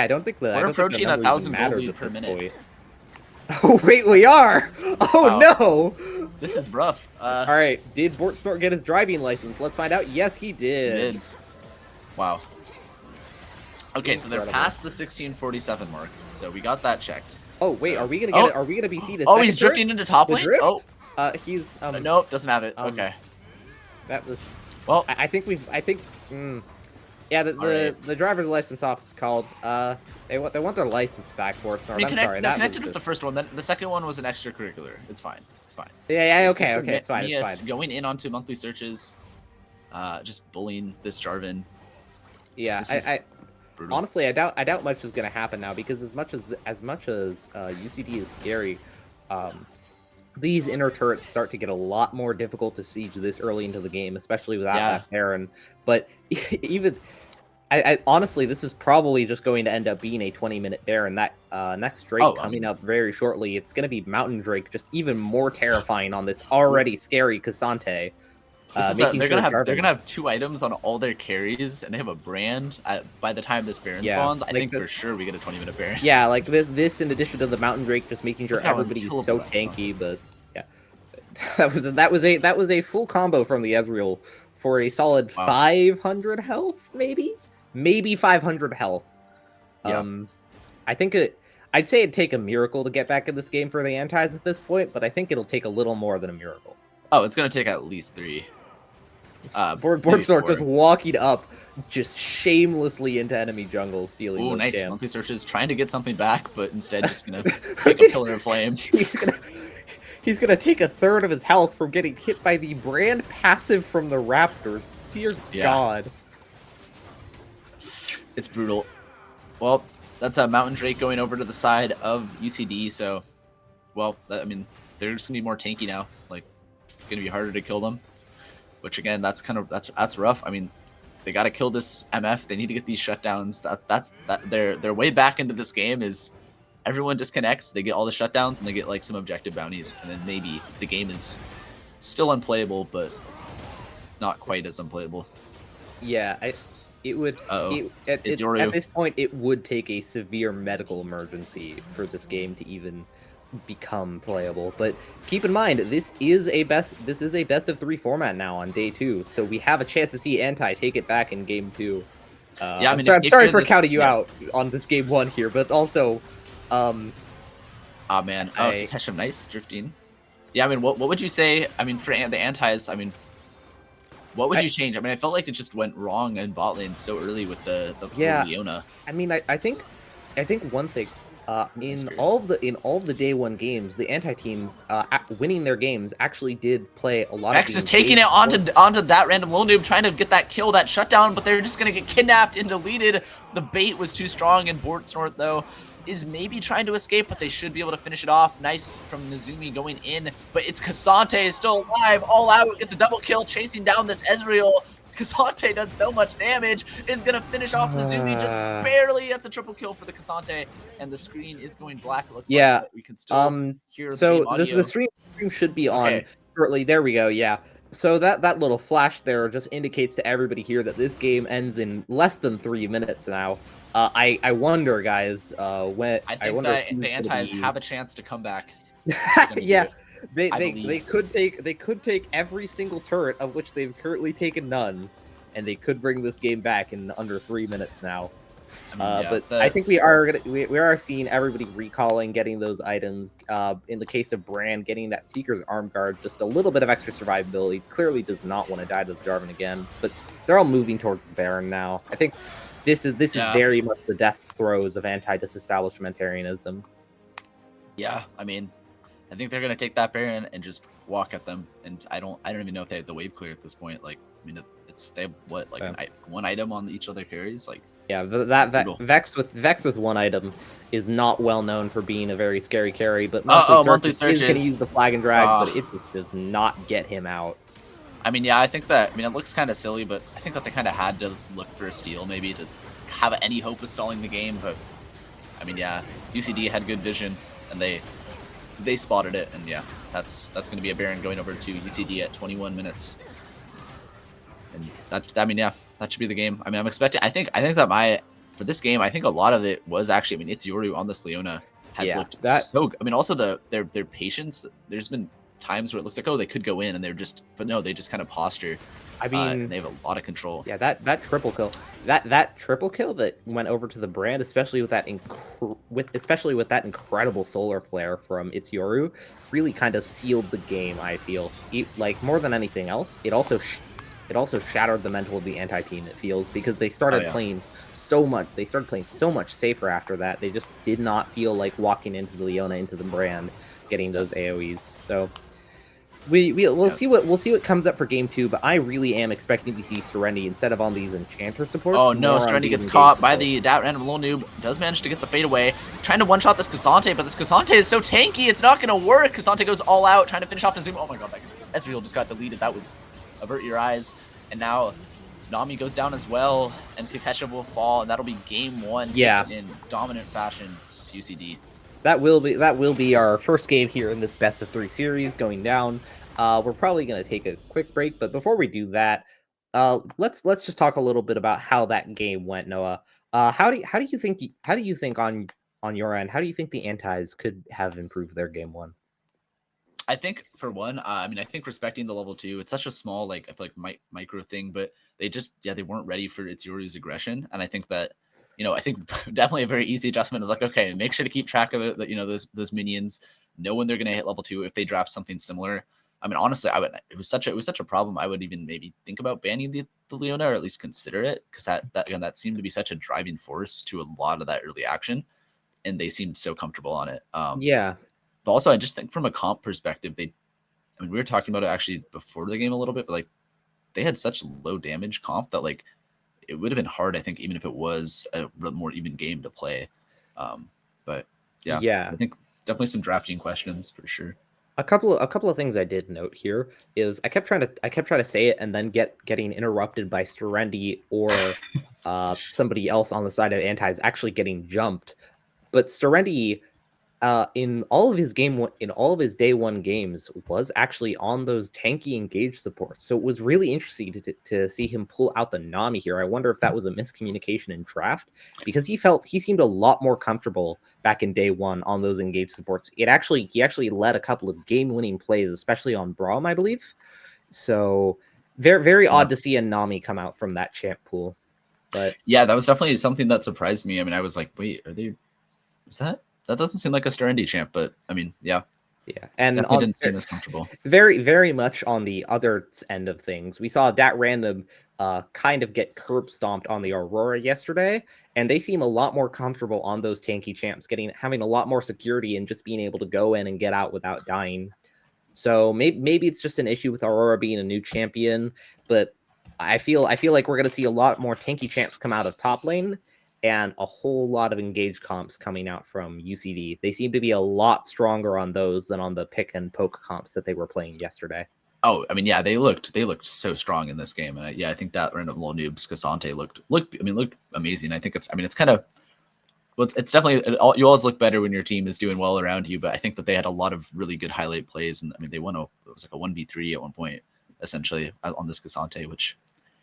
don't think the we're approaching 1,000 gold lead per minute. Point. Oh wait, we are. Oh wow. No, this is rough. All right, did Bortsnort get his driving license? Let's find out. Yes, he did. Wow. Okay, so they're past the 1647 mark, so we got that checked. Oh wait, are we gonna get it? Are we gonna be seated? Oh, he's drifting into top lane. Oh, he's nope, doesn't have it. Okay. That was well. I think. Yeah, the driver's license office called. They want their license back for it. Sorry, I'm sorry. No, connected with the first one. Then the second one was an extracurricular. It's fine. It's fine. Yeah. Okay. It's fine. Yes, it's fine. Going in onto Monthly Searches, just bullying this Jarvan. Yeah, I honestly I doubt much is gonna happen now because as much as UCD is scary, these inner turrets start to get a lot more difficult to siege this early into the game, especially without that Caren. But even I honestly, this is probably just going to end up being a 20-minute Baron. That next Drake coming up very shortly. It's going to be Mountain Drake, just even more terrifying on this already scary Cassante. They're gonna have 2 items on all their carries, and they have a brand. By the time this Baron spawns, I think for sure we get a 20-minute Baron. Yeah, like this in addition to the Mountain Drake, just making sure everybody's so tanky. But yeah, that was a full combo from the Ezreal for a solid 500 health, maybe 500 health. Yeah. I think I'd say it'd take a miracle to get back in this game for the Antis at this point, but I think it'll take a little more than a miracle. Oh, it's gonna take at least 3. Bortsnort just walking up, just shamelessly into enemy jungle, stealing. Oh, nice. Monthly Searches trying to get something back, but instead just gonna take a pillar of flame. He's gonna take a third of his health from getting hit by the brand passive from the Raptors. Dear God. It's brutal. Well, that's a Mountain Drake going over to the side of UCD, so, well, I mean, they're just gonna be more tanky now. Like, it's gonna be harder to kill them. Which again, that's rough. I mean, they gotta kill this MF. They need to get these shutdowns. That's their way back into this game is everyone disconnects. They get all the shutdowns and they get like some objective bounties, and then maybe the game is still unplayable, but not quite as unplayable. Yeah, it would. At this point, it would take a severe medical emergency for this game to even become playable. But keep in mind, this is a best of 3 format now on day 2, so we have a chance to see Anti take it back in game 2. Yeah, I mean, I'm sorry for counting you out on this game 1 here, but also, man, Keshav, nice drifting. Yeah, I mean, what would you say? I mean, for the Antis, I mean, what would you change? I mean, I felt like it just went wrong in bot lane so early with the Leona. I mean, I think one thing. In all of the day 1 games, the anti-team winning their games actually did play a lot. Vex is taking it onto that random lone noob, trying to get that kill, that shutdown, but they're just gonna get kidnapped and deleted. The bait was too strong, and Bortsnort though is maybe trying to escape, but they should be able to finish it off. Nice from Nezumi going in, but it's Cassante is still alive, all out, gets a double kill, chasing down this Ezreal. K'Sante does so much damage. Is going to finish off Mizumi just barely. That's a triple kill for the K'Sante. And the screen is going black. It looks Yeah. like, but we can still hear the So game audio. the stream should be on shortly. There we go. Yeah. So that little flash there just indicates to everybody here that this game ends in less than 3 minutes now. I wonder, guys. I think that the Antis have a chance to come back. Yeah, they could take every single turret, of which they've currently taken none, and they could bring this game back in under 3 minutes now. I mean, but I think we are seeing everybody recalling, getting those items. In the case of Brand, getting that Seeker's arm guard, just a little bit of extra survivability. Clearly does not want to die to the Jarvan again, but they're all moving towards the Baron now. I think this is very much the death throes of anti-disestablishmentarianism. Yeah, I mean, I think they're gonna take that Baron and just walk at them. And I don't even know if they have the wave clear at this point. Like, I mean, they have what, like one item on each of their carries, like. Yeah, that Vex with one item is not well known for being a very scary carry, but Monthly Search is going to use the flag and drag, but it just does not get him out. I mean, yeah, I think that, I mean, it looks kind of silly, but I think that they kind of had to look for a steal maybe to have any hope of stalling the game. But I mean, yeah, UCD had good vision and they spotted it, and yeah, that's going to be a Baron going over to UCD at 21 minutes. And I mean, yeah, that should be the game. I mean, I'm expecting. I think that for this game, I think a lot of it was actually. I mean, it's Yoru on this Leona has looked so. I mean, also their patience. There's been times where it looks like, oh, they could go in, and but no, they just kind of posture. I mean, they have a lot of control. Yeah, that triple kill, that triple kill that went over to the Brand, especially with that incredible solar flare from It's Yoru, really kind of sealed the game. I feel like more than anything else, it also shattered the mental of the anti-team, it feels, because they started playing so much. They started playing so much safer after that. They just did not feel like walking into the Leona, into the Brand, getting those AoEs. So we'll see what comes up for game 2. But I really am expecting to see Serenity instead of on these Enchanter supports. Oh no, Serenity gets caught by that random little noob. Does manage to get the fade away. Trying to one-shot this K'Sante, but this K'Sante is so tanky, it's not going to work. K'Sante goes all out, trying to finish off the Zoom. Oh my god, Ezreal just got deleted. That was avert your eyes. And now Nami goes down as well, and Kakesha will fall, and that'll be game 1 in dominant fashion to UCD. That will be our first game here in this best of 3 series going down. We're probably going to take a quick break, but before we do that, let's just talk a little bit about how that game went, Noah. How do you think on your end, how do you think the Antis could have improved their game 1? I think for one, I mean, I think respecting the level 2, it's such a small, like, I feel like micro thing, but they just, they weren't ready for It's Yoru's aggression. And I think that, I think definitely a very easy adjustment is like, okay, make sure to keep track of it, that, those minions, know when they're going to hit level 2 if they draft something similar. I mean, honestly, it was such a problem. I would even maybe think about banning the Leona, or at least consider it, because that seemed to be such a driving force to a lot of that early action, and they seemed so comfortable on it. Yeah. But also, I just think from a comp perspective, we were talking about it actually before the game a little bit, but like they had such low damage comp that like it would have been hard, I think, even if it was a more even game to play. But yeah, I think definitely some drafting questions for sure. A couple of things I did note here is I kept trying to say it and then getting interrupted by Serenity or somebody else on the side of Antis actually getting jumped. But Serenity, in all of his day 1 games, was actually on those tanky engage supports. So it was really interesting to see him pull out the Nami here. I wonder if that was a miscommunication in draft, because he seemed a lot more comfortable back in day 1 on those engage supports. He actually led a couple of game-winning plays, especially on Braum, I believe. So very, very odd to see a Nami come out from that champ pool. But yeah, that was definitely something that surprised me. I mean, I was like, wait, that doesn't seem like a Serenity champ, but I mean, yeah, and definitely didn't seem as comfortable. Very, very much on the other end of things, we saw that random kind of get curb stomped on the Aurora yesterday, and they seem a lot more comfortable on those tanky champs, having a lot more security and just being able to go in and get out without dying. So maybe it's just an issue with Aurora being a new champion, but I feel like we're going to see a lot more tanky champs come out of top lane, and a whole lot of engaged comps coming out from UCD. They seem to be a lot stronger on those than on the pick and poke comps that they were playing yesterday. Oh, I mean, yeah, they looked so strong in this game, and I think that random little noobs Cassante looked amazing. I think it's kind of well, it's definitely you always look better when your team is doing well around you, but I think that they had a lot of really good highlight plays, and I mean they won it was like a 1v3 at one point essentially on this Cassante, which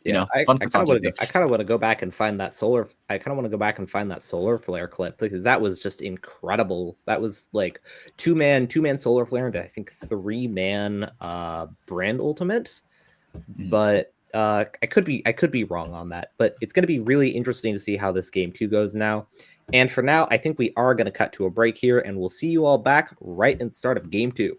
fun I kind of Cassante want to go. I picks. kind of want to go back and find that solar. I kind of want to go back and find that solar flare clip because that was just incredible. That was like two man solar flare into I think 3-man brand ultimate. But I could be wrong on that. But it's going to be really interesting to see how this game 2 goes now. And for now, I think we are going to cut to a break here, and we'll see you all back right in the start of game 2.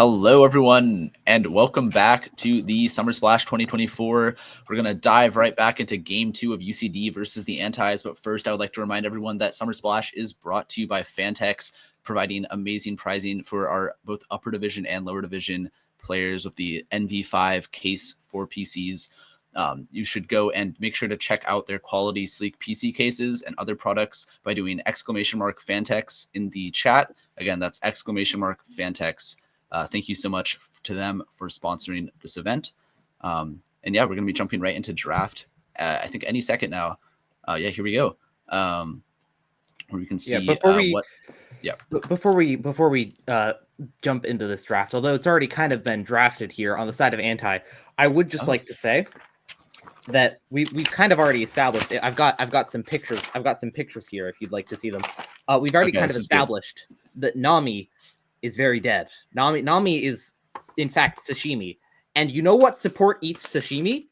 Hello, everyone, and welcome back to the Summer Splash 2024. We're going to dive right back into Game 2 of UCD versus the Antis. But first, I would like to remind everyone that Summer Splash is brought to you by Phanteks, providing amazing pricing for our both upper division and lower division players with the NV5 case for PCs. You should go and make sure to check out their quality sleek PC cases and other products by doing !Phanteks in the chat. Again, that's !Phanteks. Thank you so much to them for sponsoring this event. And yeah, we're going to be jumping right into draft. I think any second now. Yeah, here we go. Where we can see before we jump into this draft, although it's already kind of been drafted here on the side of Anti, I would just like to say that we've kind of already established it. I've got some pictures. I've got some pictures here if you'd like to see them. We've already kind of established that Nami is very dead. Nami is, in fact, sashimi. And you know what support eats sashimi?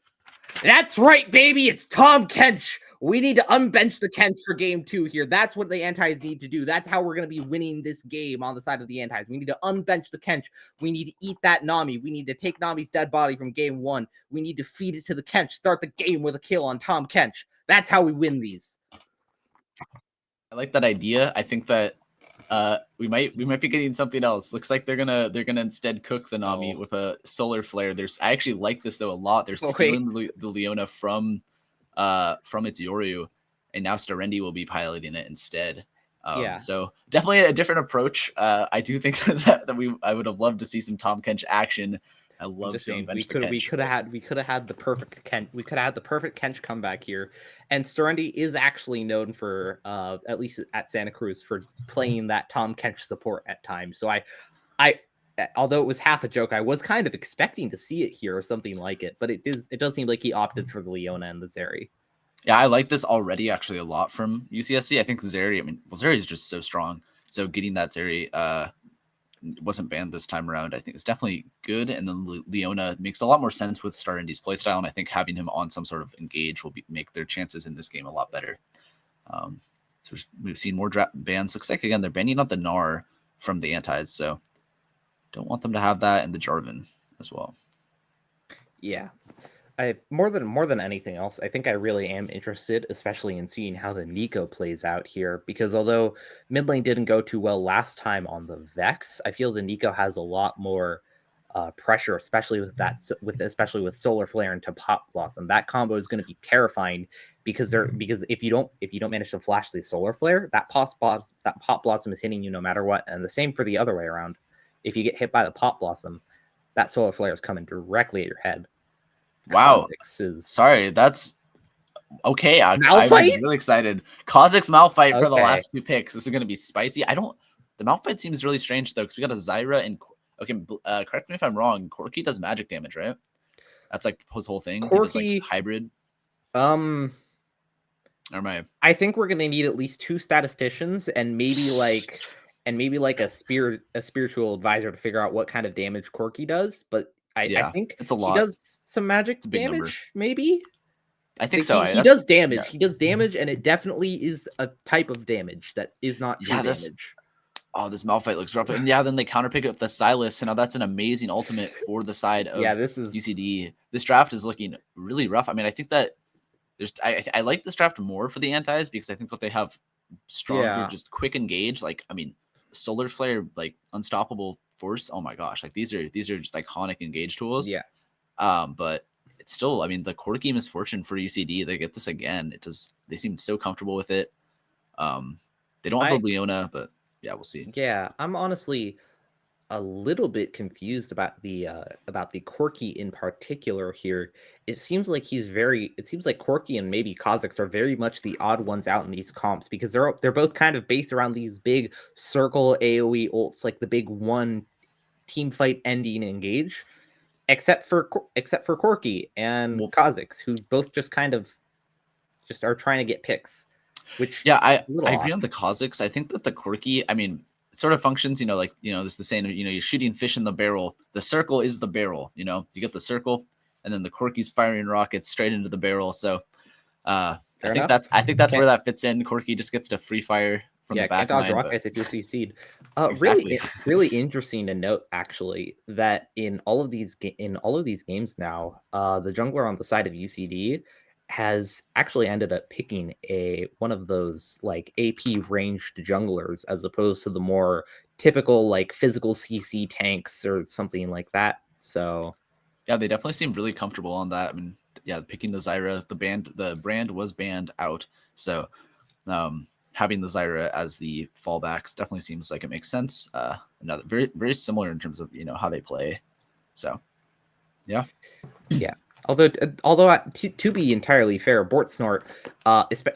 That's right, baby! It's Tahm Kench! We need to unbench the Kench for game 2 here. That's what the Antis need to do. That's how we're going to be winning this game on the side of the Antis. We need to unbench the Kench. We need to eat that Nami. We need to take Nami's dead body from game 1. We need to feed it to the Kench. Start the game with a kill on Tahm Kench. That's how we win these. I like that idea. I think that we might be getting something else. Looks like they're gonna instead cook the Nami with a solar flare. I actually like this though a lot. They're stealing the Leona from its Yoru, and now Starendi will be piloting it instead. So definitely a different approach. I do think that I would have loved to see some Tahm Kench action. I love seeing we could have had the perfect Kench. We could have had the perfect Kench comeback here. And Starendi is actually known for at least at Santa Cruz for playing that Tahm Kench support at times. So I although it was half a joke, I was kind of expecting to see it here or something like it, but it does seem like he opted for the Leona and the Zeri. Yeah, I like this already actually a lot from UCSC. I think Zeri, Zeri is just so strong. So getting that Zeri wasn't banned this time around, I think it's definitely good. And then Leona makes a lot more sense with Starendi's playstyle, and I think having him on some sort of engage will make their chances in this game a lot better. So we've seen more bans. Looks like again they're banning out the Gnar from the Antis, so don't want them to have that, and the Jarvan as well. Yeah. More than anything else, I think I really am interested, especially in seeing how the Nico plays out here, because although mid lane didn't go too well last time on the Vex, I feel the Nico has a lot more pressure, especially with Solar Flare into Pop Blossom. That combo is going to be terrifying because if you don't manage to flash the Solar Flare, that Pop Blossom is hitting you no matter what, and the same for the other way around. If you get hit by the Pop Blossom, that Solar Flare is coming directly at your head. Wow. Sorry, that's okay. I'm really excited. Kha'Zix Malphite for the last 2 picks. This is going to be spicy. The Malphite seems really strange though, because we got a Zyra and correct me if I'm wrong. Corki does magic damage, right? That's like his whole thing. He does like hybrid. I think we're going to need at least 2 statisticians and maybe like a spiritual advisor to figure out what kind of damage Corki does, but I think it's a lot. He does some magic damage, number. Maybe. I think so. He does damage. Yeah. He does damage, and it definitely is a type of damage that is not true damage. This Malphite looks rough. And yeah, then they counterpick it with the Silas, and now that's an amazing ultimate for the side of UCD. This draft is looking really rough. I think that I like this draft more for the Antis because I think that they have stronger, just quick engage. Solar Flare, unstoppable force. Oh my gosh, these are just iconic engage tools. Yeah. But it's still, the Corki misfortune for UCD. They get this again. They seem so comfortable with it. They don't have the Leona, but yeah, we'll see. Yeah, I'm honestly a little bit confused about the Corki in particular here. It seems like Corki and maybe Kha'Zix are very much the odd ones out in these comps because they're both kind of based around these big circle AoE ults, like the big one team fight ending engage, except for Corki and Kha'Zix, who both just kind of are trying to get picks. Which I agree on the Kha'Zix. I think that the Corki, sort of functions, this the saying, you're shooting fish in the barrel. The circle is the barrel, you get the circle, and then the Corki's firing rockets straight into the barrel. So I think that's where that fits in. Corki just gets to free fire from Yeah, the can't back dodge line, rock but guys if you're CC'd. exactly. Really interesting to note actually that in all of these games now, the jungler on the side of UCD has actually ended up picking one of those like AP ranged junglers as opposed to the more typical like physical CC tanks or something like that. So yeah, they definitely seem really comfortable on that. I mean, yeah, picking the Zyra, the brand was banned out, so having the Zyra as the fallbacks definitely seems like it makes sense. Another very similar in terms of how they play. So yeah, yeah. Although to be entirely fair, Bortsnort,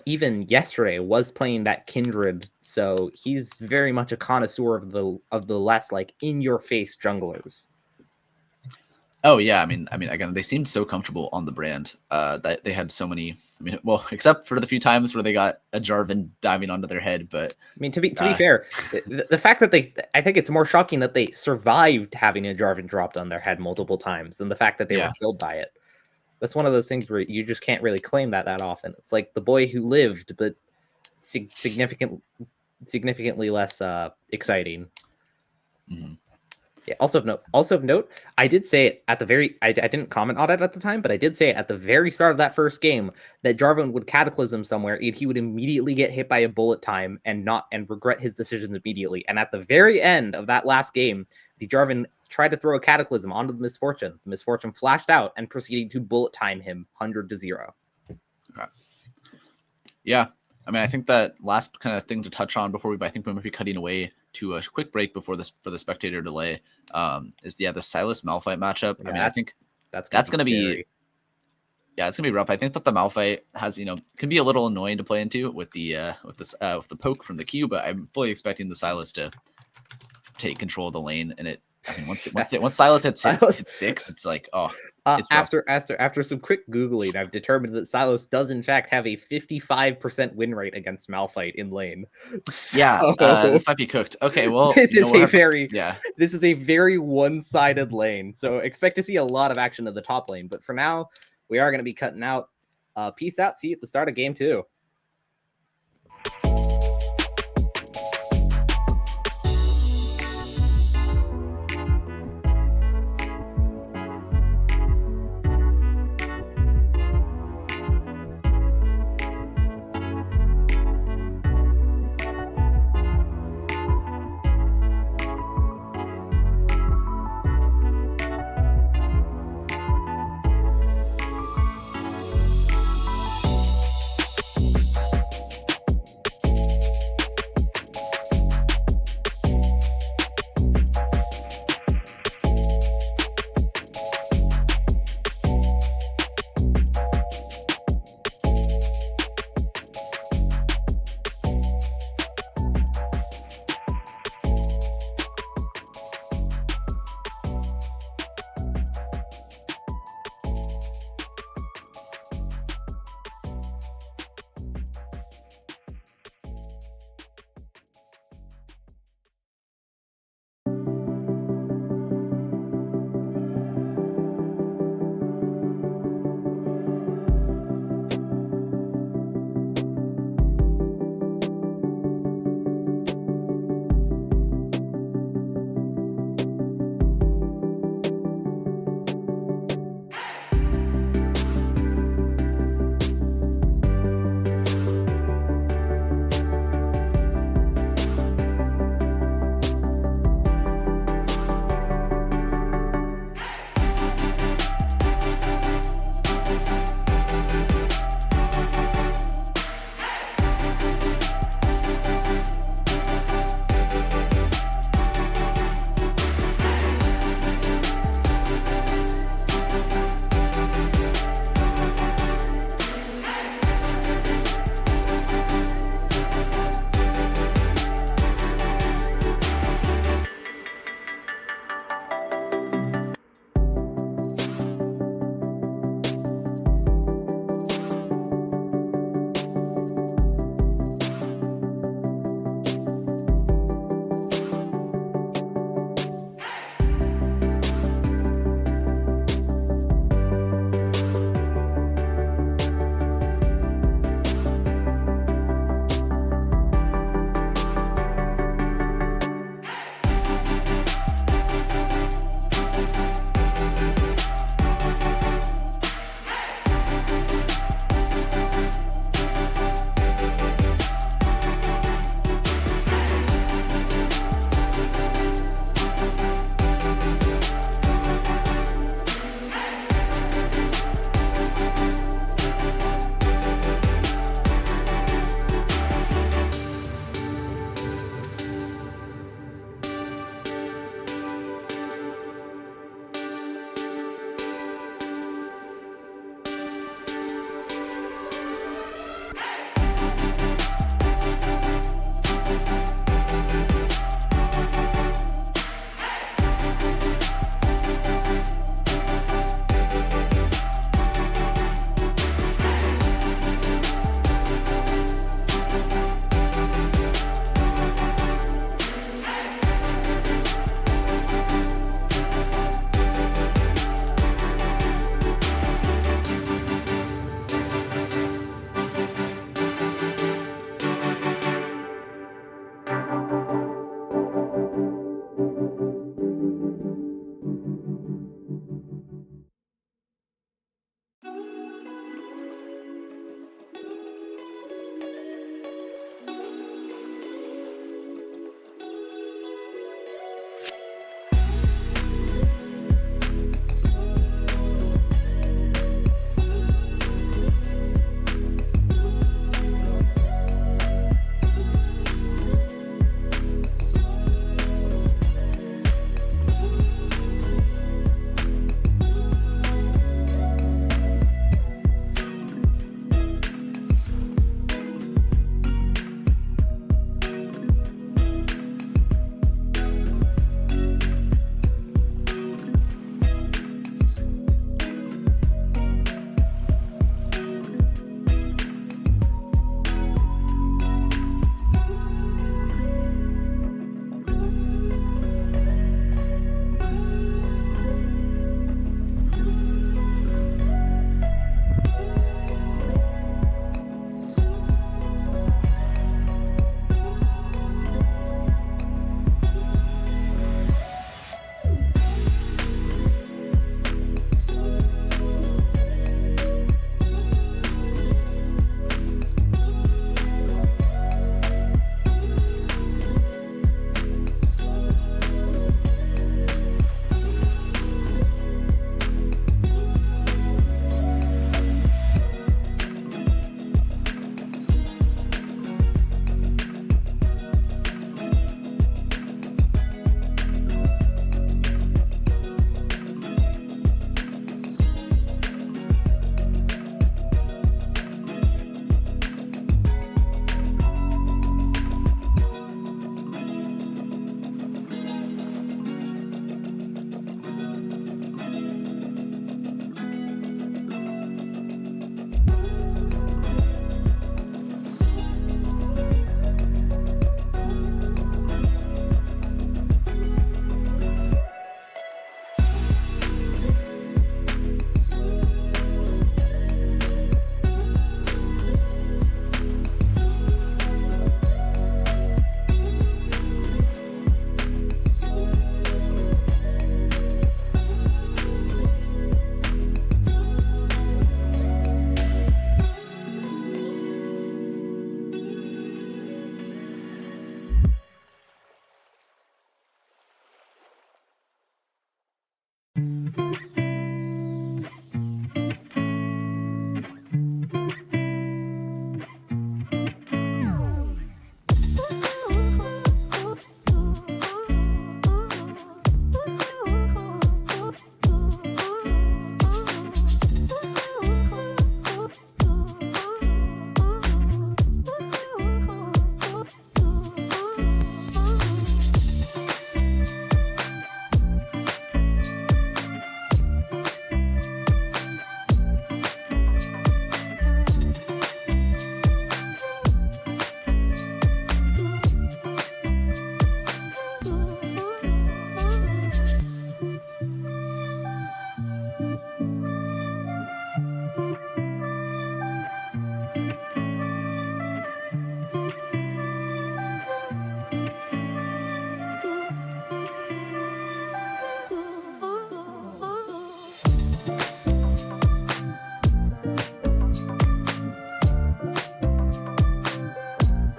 even yesterday was playing that Kindred, so he's very much a connoisseur of the less like in your face junglers. oh yeah, I mean again, they seemed so comfortable on the brand that they had so many. I mean, well, except for the few times where they got a Jarvan diving onto their head, but I mean, to be fair, the fact that I think it's more shocking that they survived having a Jarvan dropped on their head multiple times than the fact that they were yeah, killed by it. That's one of those things where you just can't really claim that often. It's like the boy who lived, but significantly less exciting. mm-hmm. Yeah. Also of note, I did say it at the very. I didn't comment on it at the time, but I did say it at the very start of that first game that Jarvan would cataclysm somewhere, and he would immediately get hit by a bullet time and regret his decisions immediately. And at the very end of that last game, the Jarvan tried to throw a cataclysm onto the Misfortune. The Misfortune flashed out and proceeded to bullet time him 100-0. Okay. Yeah, I mean, I think that last kind of thing to touch on before I think we might be cutting away to a quick break before this for the spectator delay is the Sylas Malphite matchup. Yeah, I mean, I think that's going to be yeah, it's gonna be rough. I think that the Malphite has can be a little annoying to play into with the with the poke from the Q, but I'm fully expecting the Sylas to take control of the lane. And I mean, once Sylas hits 6, it's like, oh, it's rough. After some quick googling, I've determined that Sylas does in fact have a 55% win rate against Malphite in lane. So, yeah, this might be cooked. Okay, well, this is a very one-sided lane. So expect to see a lot of action in the top lane. But for now, we are going to be cutting out. Peace out. See you at the start of game 2.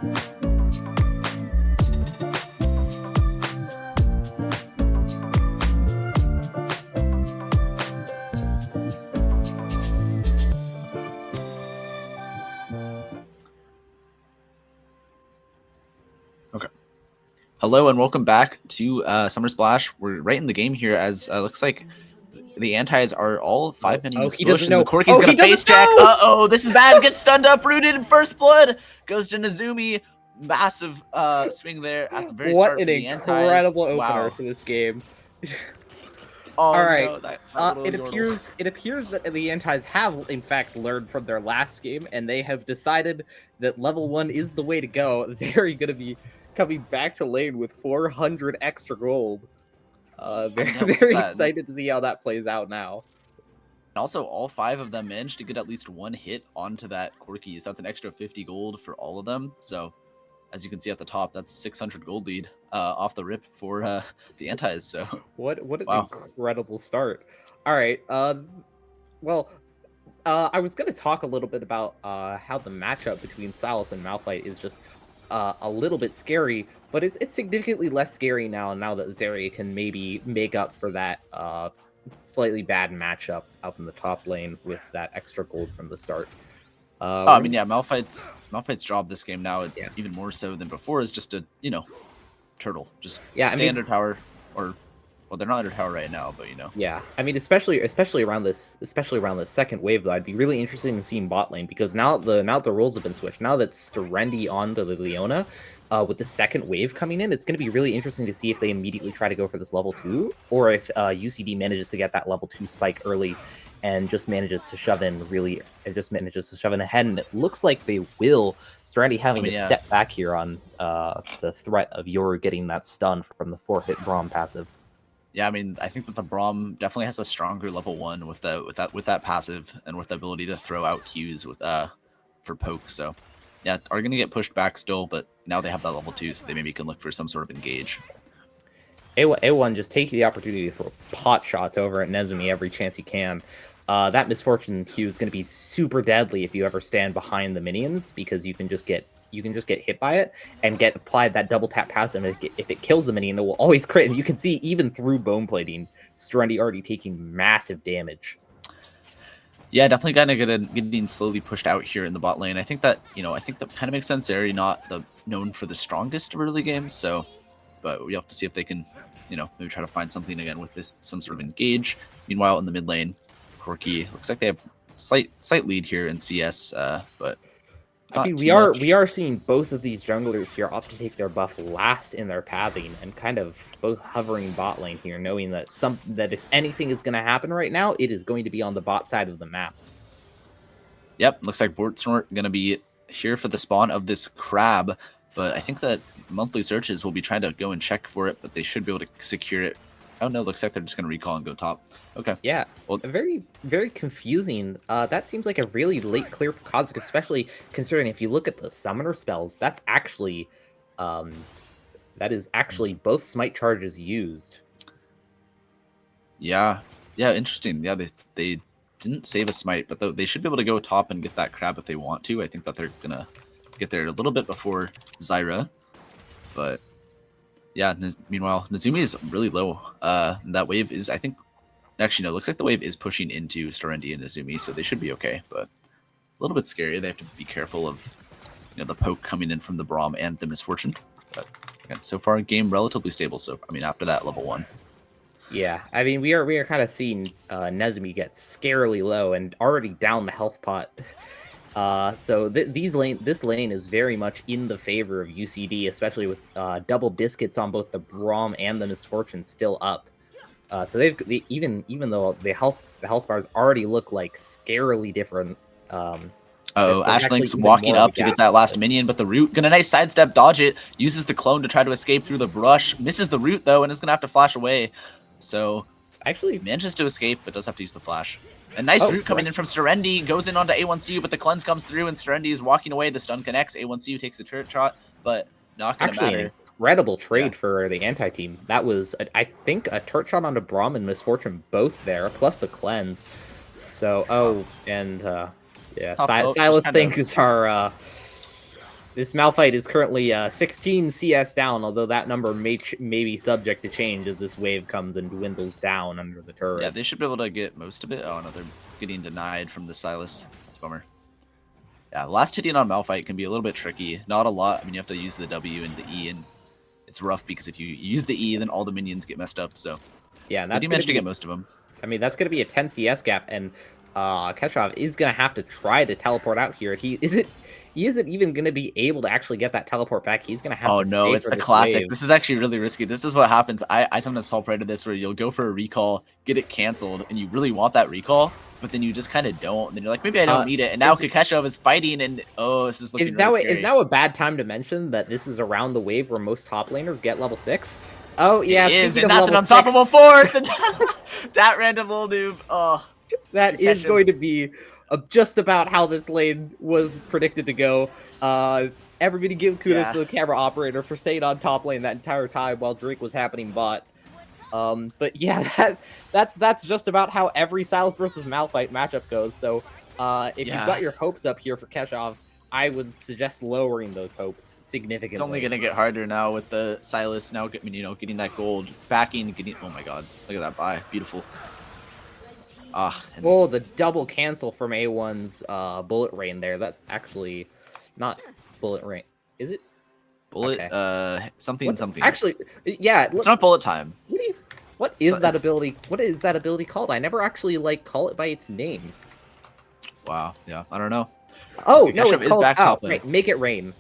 Okay. Hello and welcome back to Summer Splash. We're right in the game here as looks like the antis are all 5 men in this he bush, doesn't and the know. Corky's gonna He doesn't face jack. know! Uh-oh, this is bad. Gets stunned up, rooted in first blood. Goes to Nezumi. Massive swing there at the very What start an for the antis. incredible opener Wow. for this game. Oh, All right. no, that little yordle. It appears that the antis have in fact learned from their last game, and they have decided that level 1 is the way to go. Zeri gonna be coming back to lane with 400 extra gold. Very excited to see how that plays out now. And also, all 5 of them managed to get at least 1 hit onto that Corky, so that's an extra 50 gold for all of them. So, as you can see at the top, that's a 600 gold lead off the rip for the antis. So, what an incredible start! All right, well, I was going to talk a little bit about how the matchup between Silas and Malphite is just a little bit scary, but it's significantly less scary now that Zeri can maybe make up for that slightly bad matchup out in the top lane with that extra gold from the start. I mean, yeah, Malphite's job this game now, even more so than before, is just to, turtle. Just stay under tower, or, well, they're not under tower right now, but, Yeah, I mean, especially around this second wave, though, I'd be really interested in seeing bot lane, because now the roles have been switched. Now that Sterendi onto the Leona, with the second wave coming in, it's going to be really interesting to see if they immediately try to go for this level 2, or if UCD manages to get that level 2 spike early and just manages to shove in ahead, and it looks like they will. Sterendi having to step back here on the threat of Yoru getting that stun from the 4-hit Braum passive. Yeah, I mean, I think that the Braum definitely has a stronger level 1 with that passive and with the ability to throw out Qs with for poke. So, yeah, are going to get pushed back still, but now they have that level 2, so they maybe can look for some sort of engage. A1 just take the opportunity to throw pot shots over at Nezumi every chance he can. That Misfortune Q is going to be super deadly if you ever stand behind the minions, because you can just get hit by it and get applied that double tap passive. If it kills the minion, it will always crit. And you can see even through bone plating, Sterendi already taking massive damage. Yeah, definitely getting slowly pushed out here in the bot lane. I think that kind of makes sense. Zeri not known for the strongest early games, so, but we have to see if they can, maybe try to find something again with some sort of engage. Meanwhile, in the mid lane, Corky looks like they have slight lead here in CS, but I mean, we are seeing both of these junglers here opt to take their buff last in their pathing, and kind of both hovering bot lane here, knowing that if anything is going to happen right now, it is going to be on the bot side of the map. Yep, looks like Bortsnort going to be here for the spawn of this crab, but I think that monthly searches will be trying to go and check for it, but they should be able to secure it. Oh no, looks like they're just going to recall and go top. Okay. Yeah, well, very, very confusing. That seems like a really late clear for Kha'Zix, especially considering if you look at the summoner spells, that's actually, that is actually both smite charges used. Yeah, interesting. Yeah, they didn't save a smite, but they should be able to go top and get that crab if they want to. I think that they're gonna get there a little bit before Zyra, but yeah. Meanwhile, Nezumi is really low. That wave is, I think. Actually, no, looks like the wave is pushing into Sterendi and Nezumi, so they should be okay, but a little bit scary. They have to be careful of the poke coming in from the Braum and the Misfortune. But again, so far, game relatively stable. So, I mean, after that level 1. Yeah, I mean, we are kind of seeing Nezumi get scarily low and already down the health pot. So this lane is very much in the favor of UCD, especially with double biscuits on both the Braum and the Misfortune still up. So even though the health bars already look like scarily different. Ashlink's walking up to get that last minion, but the root gonna nice sidestep dodge it, uses the clone to try to escape through the brush, misses the root though, and is gonna have to flash away. So actually manages to escape, but does have to use the flash. A nice root coming in from Sterendi, goes in onto A1CU, but the cleanse comes through and Sterendi is walking away. The stun connects. A1CU takes the turret shot, but not gonna matter. Incredible trade for the anti-team. That was, I think, a turret shot onto Braum and Misfortune both there, plus the cleanse. So, Silas thinks our This Malphite is currently 16 CS down, although that number may be subject to change as this wave comes and dwindles down under the turret. Yeah, they should be able to get most of it. Oh no, they're getting denied from the Silas. That's a bummer. Yeah, last hitting on Malphite can be a little bit tricky. Not a lot. I mean, you have to use the W and the E, and it's rough because if you use the E, then all the minions get messed up. So yeah, that's you managed to get most of them. I mean, that's going to be a 10 CS gap, and Keshav is going to have to try to teleport out here. He isn't even going to be able to actually get that teleport back. He's going to have to no, stay it's for the this classic. wave. This is actually really risky. This is what happens. I sometimes fall prey to this where you'll go for a recall, get it canceled, and you really want that recall, but then you just kind of don't. And then you're like, maybe I don't need it. And now Kakeshov is fighting, and this is looking really scary. Is now a bad time to mention that this is around the wave where most top laners get level 6? Oh, yeah. It is, and that's an unstoppable force! And that random little noob. Oh, that is going to be just about how this lane was predicted to go. Everybody give kudos to the camera operator for staying on top lane that entire time while Drake was happening bot. But yeah, that's just about how every Silas versus Malphite matchup goes. So if you've got your hopes up here for Keshav, I would suggest lowering those hopes significantly. It's only going to get harder now with the Silas now getting that gold, backing, oh my god, look at that buy, beautiful. Oh, the double cancel from A1's bullet rain there. That's actually not bullet rain. Is it? Bullet, something. Actually, yeah. It's not bullet time. What is that ability? What is that ability called? I never actually call it by its name. Wow. Yeah, I don't know. Oh no, it's called right, Make It Rain.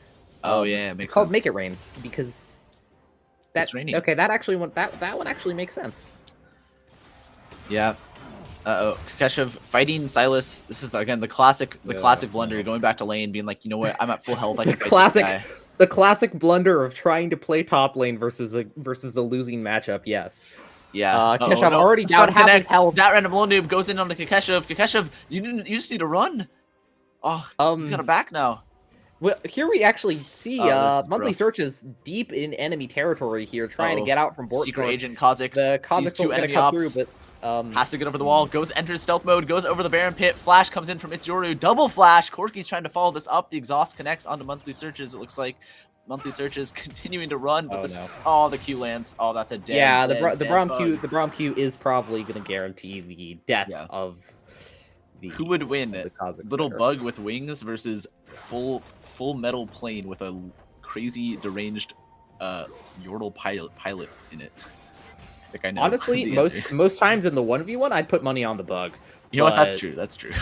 Oh yeah, it's called Make It Rain because that's raining. Okay, that one actually makes sense. Yeah. Kakeshov fighting Silas. This is again the classic blunder. Going back to lane, being like, you know what, I'm at full health. I can fight this guy. The classic blunder of trying to play top lane versus the losing matchup. Yes. Yeah. Keshav already down half his health. That random little noob goes in on the Kakeshov. Kakeshov, you just need to run. Oh, he's got a back now. Well, here we actually see monthly searches deep in enemy territory here, trying to get out from board. Secret agent Kha'Zix. The Kha'Zix are going to come through, but has to get over the wall. Enters stealth mode. Goes over the Baron pit. Flash comes in from Itzoru. Double flash. Corki's trying to follow this up. The exhaust connects onto monthly searches. It looks like monthly searches continuing to run, but the Q lands. Oh, that's a dead. Yeah, the Braum Q is probably going to guarantee the death of. Who would win? Little bug with wings versus full metal plane with a crazy deranged Yordle pilot in it. I think I know. Honestly, most times in the 1v1, I'd put money on the bug. You know what? That's true. That's true.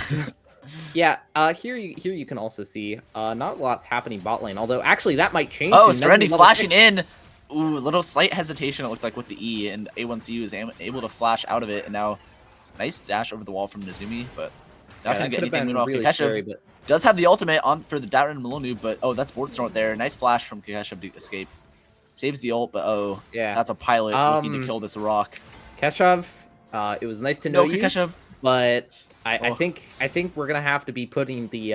Yeah. Here you can also see not a lot's happening bot lane. Although actually that might change. Oh, Serena flashing in. Ooh, little slight hesitation. It looked like with the E, and A1CU is able to flash out of it, and now nice dash over the wall from Nezumi, but. Not gonna get anything. Meanwhile, really Kakeshov does have the ultimate on for the Darren Malonu, but that's board snort there. Nice flash from Kakeshov to escape. Saves the ult, but that's a pilot looking to kill this rock. Keshav, it was nice to know you, Kakeshov. But I think we're gonna have to be putting the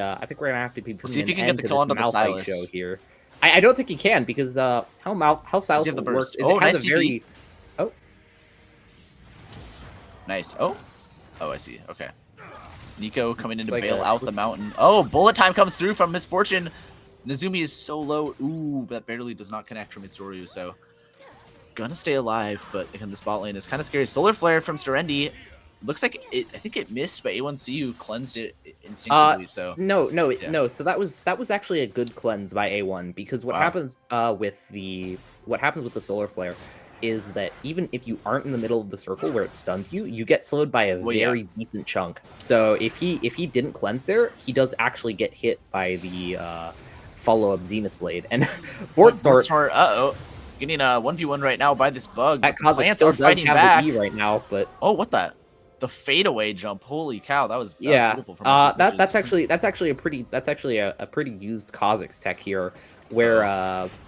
see if you can get the kill onto the Silas show here. I don't think he can because how Silas works is it has a very nice. Oh, I see. Okay. Nico coming in to bail out the mountain. Oh, bullet time comes through from Misfortune. Nezumi is so low. Ooh, that barely does not connect from Itzoru, so gonna stay alive, but again, this bot lane is kind of scary. Solar Flare from Sterendi. Looks like I think it missed, but A1CU cleansed it instinctively, so... No, so that was actually a good cleanse by A1, because what happens with the Solar Flare is that even if you aren't in the middle of the circle where it stuns you, you get slowed by a very decent chunk. So if he didn't cleanse there, he does actually get hit by the follow-up Zenith Blade. And board start getting a 1v1 right now by this bug. That Kha'Zix still does have back. The E right now, but the fadeaway jump! Holy cow, that was beautiful. From that's actually a pretty used Kha'Zix tech here, where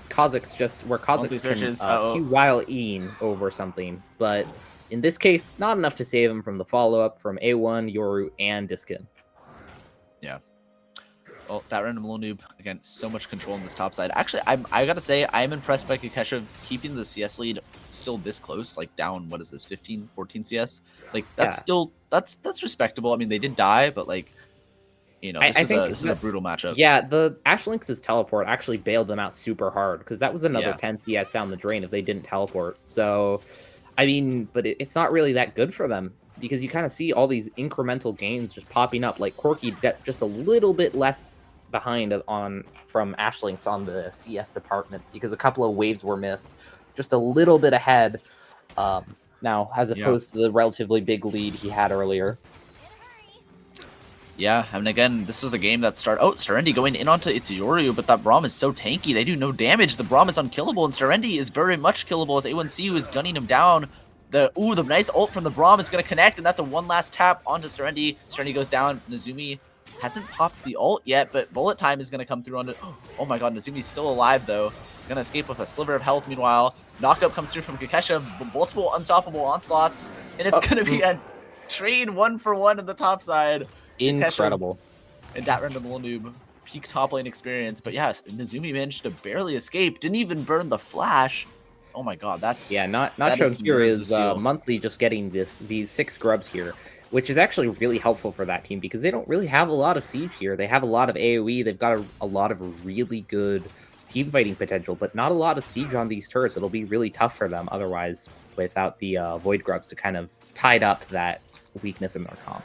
Kha'Zix can Q while E'ing over something, but in this case, not enough to save him from the follow-up from A1, Yoru, and Diskin. Yeah. Well, that random little noob, again, so much control on this top side. Actually, I gotta say, I'm impressed by Kakeshov keeping the CS lead still this close, like down, what is this, 15, 14 CS? Like, that's still, that's respectable. I mean, they did die, but like, You know, I think this is a brutal matchup. yeah, the Ashlynx's teleport actually bailed them out super hard because that was another Yeah. 10 CS down the drain if they didn't teleport. So, I mean, but it's not really that good for them because you kind of see all these incremental gains just popping up. Like Corki just a little bit less behind on from Ashlynx on the CS department because a couple of waves were missed, just a little bit ahead. Now, as Yeah. opposed to the relatively big lead he had earlier. Yeah, I mean, again, this was a game that started... Oh, Serendi going in onto Itsuyoryu, but that Braum is so tanky. They do no damage. The Braum is unkillable, and Serendi is very much killable as A1CU is gunning him down. The nice ult from the Braum is going to connect, and that's a one last tap onto Serendi. Serendi goes down. Nazumi hasn't popped the ult yet, but bullet time is going to come through onto... Oh my god, Nazumi's still alive, though. Going to escape with a sliver of health. Meanwhile, knockup comes through from Kakesha. Multiple unstoppable onslaughts, and it's going to be a trade 1-for-1 in the top side. Incredible. And that random little noob peak top lane experience. But yes, Nazumi managed to barely escape. Didn't even burn the flash. Oh my god, that's... Yeah, not shown here is Monthly just getting these 6 scrubs here, which is actually really helpful for that team because they don't really have a lot of siege here. They have a lot of AoE. They've got a lot of really good team fighting potential, but not a lot of siege on these turrets. It'll be really tough for them otherwise without the Void Grubs to kind of tide up that weakness in their comp.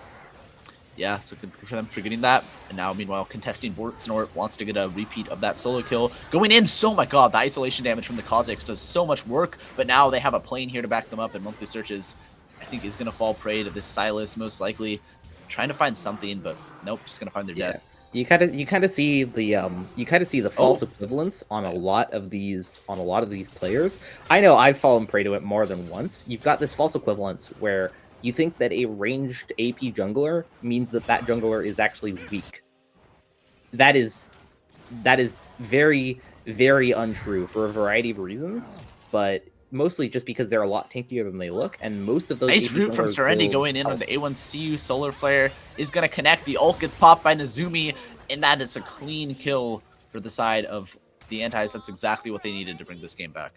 Yeah, so good for them for getting that. And now, meanwhile, contesting Snort wants to get a repeat of that solo kill. Going in, so my god, the isolation damage from the Kha'Zix does so much work, but now they have a plane here to back them up, and Monthly Searches, I think, is going to fall prey to this Silas, most likely. Trying to find something, but nope, just going to find their death. You kind of see the false equivalence on a lot of these players. I know I've fallen prey to it more than once. You've got this false equivalence where you think that a ranged AP jungler means that jungler is actually weak. That is very, very untrue for a variety of reasons, but mostly just because they're a lot tankier than they look, and most of those... Nice root from Serendi going in on the A1CU Solar Flare is going to connect. The ult gets popped by Nazumi, and that is a clean kill for the side of the Antis. That's exactly what they needed to bring this game back.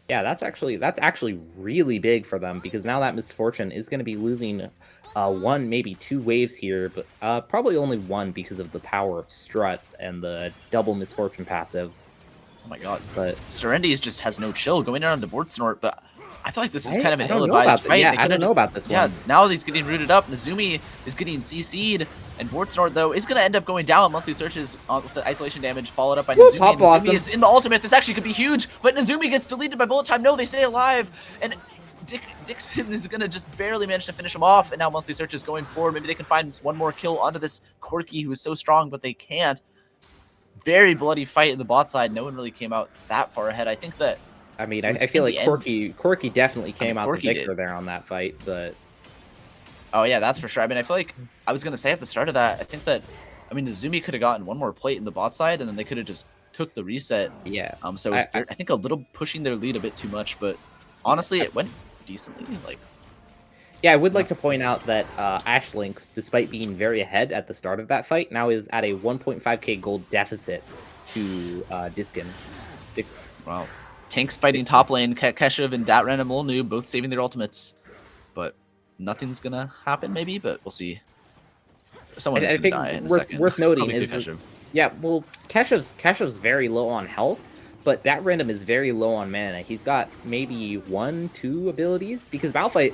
Yeah, that's actually really big for them because now that Misfortune is going to be losing 1, maybe 2 waves here, but probably only 1 because of the power of Strut and the double Misfortune passive. Oh my god, but Serendi just has no chill going in on the Snort, but I feel like this is kind of an ill-advised fight. Yeah, I don't know about this one. Yeah, now he's getting rooted up. Nazumi is getting CC'd, and Snort, though, is going to end up going down. Monthly Searches with the isolation damage, followed up by Nazumi. Nazumi is in the ultimate. This actually could be huge, but Nazumi gets deleted by bullet time. No, they stay alive, and Dixon is going to just barely manage to finish him off, and now Monthly Search is going forward. Maybe they can find one more kill onto this Corki, who is so strong, but they can't. Very bloody fight in the bot side. No one really came out that far ahead. I think that... I mean, I feel like Corki definitely came out the victor there on that fight, but... Oh, yeah, that's for sure. I mean, I feel like I was going to say at the start of that, I think that... I mean, Nazumi could have gotten one more plate in the bot side, and then they could have just took the reset. Yeah. So it was I think a little pushing their lead a bit too much, but honestly, it went decently. Yeah, I would like to point out that Ashlynx, despite being very ahead at the start of that fight, now is at a 1.5k gold deficit to Diskin. Wow. Tanks fighting top lane, Keshev and that random little noob, both saving their ultimates. But nothing's going to happen, maybe, but we'll see. Someone is going to die in a second. Worth noting is, yeah, well, Keshev's very low on health, but that random is very low on mana. He's got maybe 1, 2 abilities, because Malphite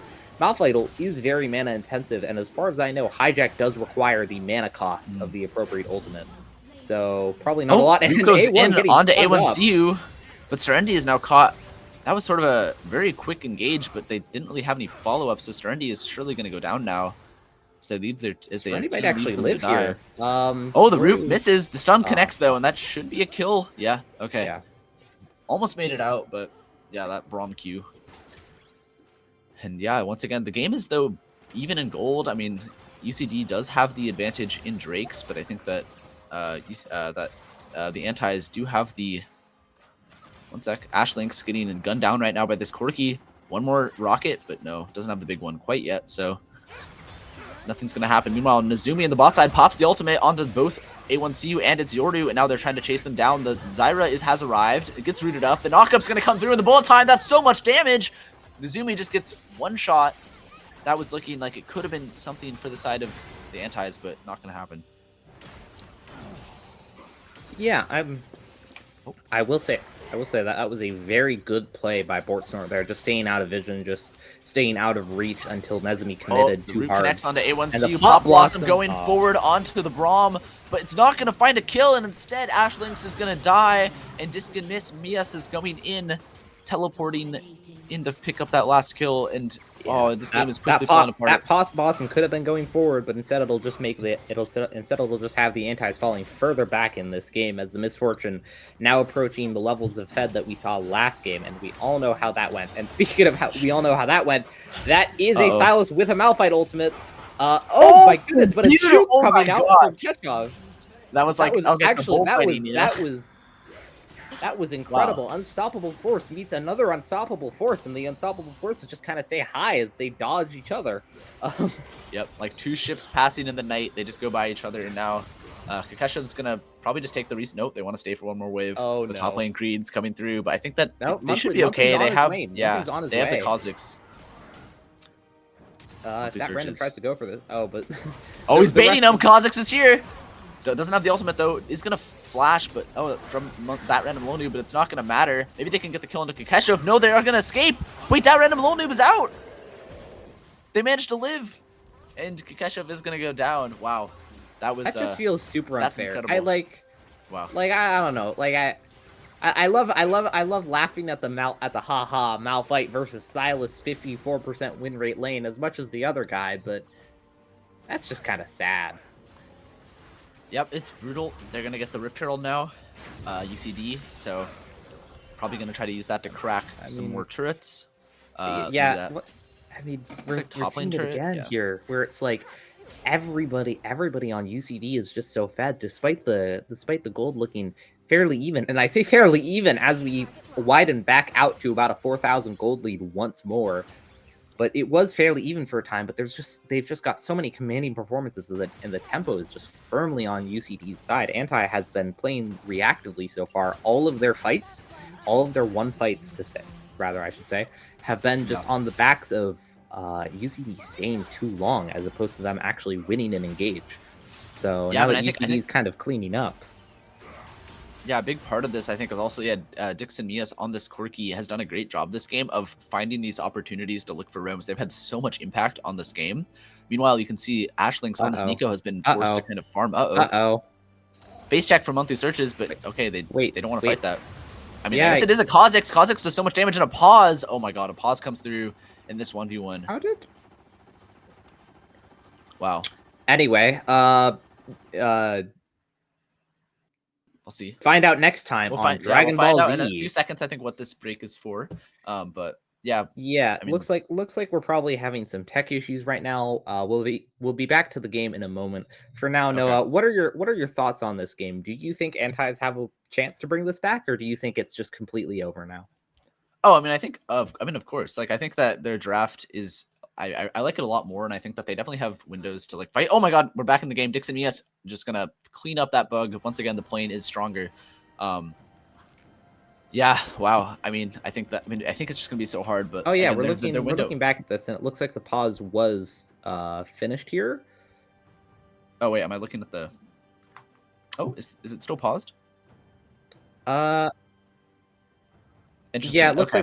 is very mana intensive, and as far as I know, Hijack does require the mana cost of the appropriate ultimate. So probably not a lot. And goes in onto A1CU, but Serendi is now caught. That was sort of a very quick engage, but they didn't really have any follow-up, so Serendi is surely going to go down now. So they leave their... Serendi might actually live here. The root misses. The stun connects, though, and that should be a kill. Yeah, okay. Yeah. Almost made it out, but yeah, that Braum Q. And yeah, once again, the game is, though, even in gold. I mean, UCD does have the advantage in Drakes, but I think that the Antis do have the... One sec. Ashlynx getting gunned down right now by this Corki. One more rocket, but no, doesn't have the big one quite yet, so nothing's going to happen. Meanwhile, Nazumi in the bot side pops the ultimate onto both A1CU and its Yordu, and now they're trying to chase them down. The Zyra has arrived. It gets rooted up. The knockup's going to come through in the bullet time. That's so much damage. Nazumi just gets one shot. That was looking like it could have been something for the side of the Antis, but not going to happen. Yeah, I will say that that was a very good play by Bortsnort there, just staying out of vision, just staying out of reach until Nezumi committed The too root hard. connects onto And the A1CU. pop Pop Blossom blocks him. going forward onto the Braum, but it's not going to find a kill, and instead Ashlynx is going to die, and Disc and Miss Mias is going in, teleporting in to pick up that last kill, and this game is quickly falling apart. That pop blossom could have been going forward, but instead it'll just make it'll just have the antis falling further back in this game as the misfortune now approaching the levels of Fed that we saw last game, and we all know how that went. And speaking of how we all know how that went, that is a Silas with a Malphite ultimate. Oh my goodness, but a shoot coming out from Chechov. That was incredible. Wow. Unstoppable Force meets another Unstoppable Force, and the Unstoppable Forces just kind of say hi as they dodge each other. Yep, like two ships passing in the night. They just go by each other, and now Kakesha's going to probably just take the recent note. They want to stay for one more wave. Oh, the no. top lane Creed's coming through, but I think that they should Monthly, be okay. They have, they have the the Kha'Zix. If that random tries to go for this. Oh, but... oh, he's baiting him. Kha'Zix is here. Doesn't have the ultimate, though. He's going to flash, but from that random low noob, but it's not going to matter. Maybe they can get the kill into Kakesha. No, they are going to escape. Wait, that random low noob is out. They managed to live, and Kakesha is going to go down. Wow. That just feels super unfair. Incredible. Wow. Like, I don't know. Like, I love laughing at the haha Malphite versus Silas 54% win rate lane as much as the other guy, but that's just kind of sad. Yep, it's brutal. They're gonna get the Rift Herald now, UCD. So probably gonna try to use that to crack some more turrets. Yeah, we're seeing it again here, where it's like everybody on UCD is just so fed, despite the gold looking fairly even. And I say fairly even as we widen back out to about a 4,000 gold lead once more. But it was fairly even for a time, but they've just got so many commanding performances and the tempo is just firmly on UCD's side. Anti has been playing reactively so far. All of their fights, all of their one fights I should say, have been just on the backs of UCD staying too long as opposed to them actually winning an engage. So now that UCD's kind of cleaning up. Yeah, a big part of this, I think, is also, Dixon Mias on this Corki has done a great job this game of finding these opportunities to look for roams. They've had so much impact on this game. Meanwhile, you can see Ashlynx on this Nico has been forced to kind of farm. Face check for monthly searches, but okay, they don't want to fight that. I mean, I guess it is a Kha'Zix. Kha'Zix does so much damage, and a pause. Oh my god, a pause comes through in this 1v1. How did? Wow. Anyway, we'll see. Find out next time on Dragon Ball Z. In a few seconds, I think, what this break is for. But yeah. Yeah, I mean, looks like we're probably having some tech issues right now. We'll be back to the game in a moment. For now, Noah, what are your thoughts on this game? Do you think Antis have a chance to bring this back, or do you think it's just completely over now? Oh, I mean, of course. Like, I think that their draft is. I like it a lot more, and I think that they definitely have windows to like fight. Oh my god, we're back in the game. Dixon Mias just gonna clean up that bug. Once again, the plane is stronger. Yeah, wow. I think it's just gonna be so hard, but we're looking back at this, and it looks like the pause was finished here. Oh wait, am I looking at the? Oh, is it still paused? Interesting. Yeah, it looks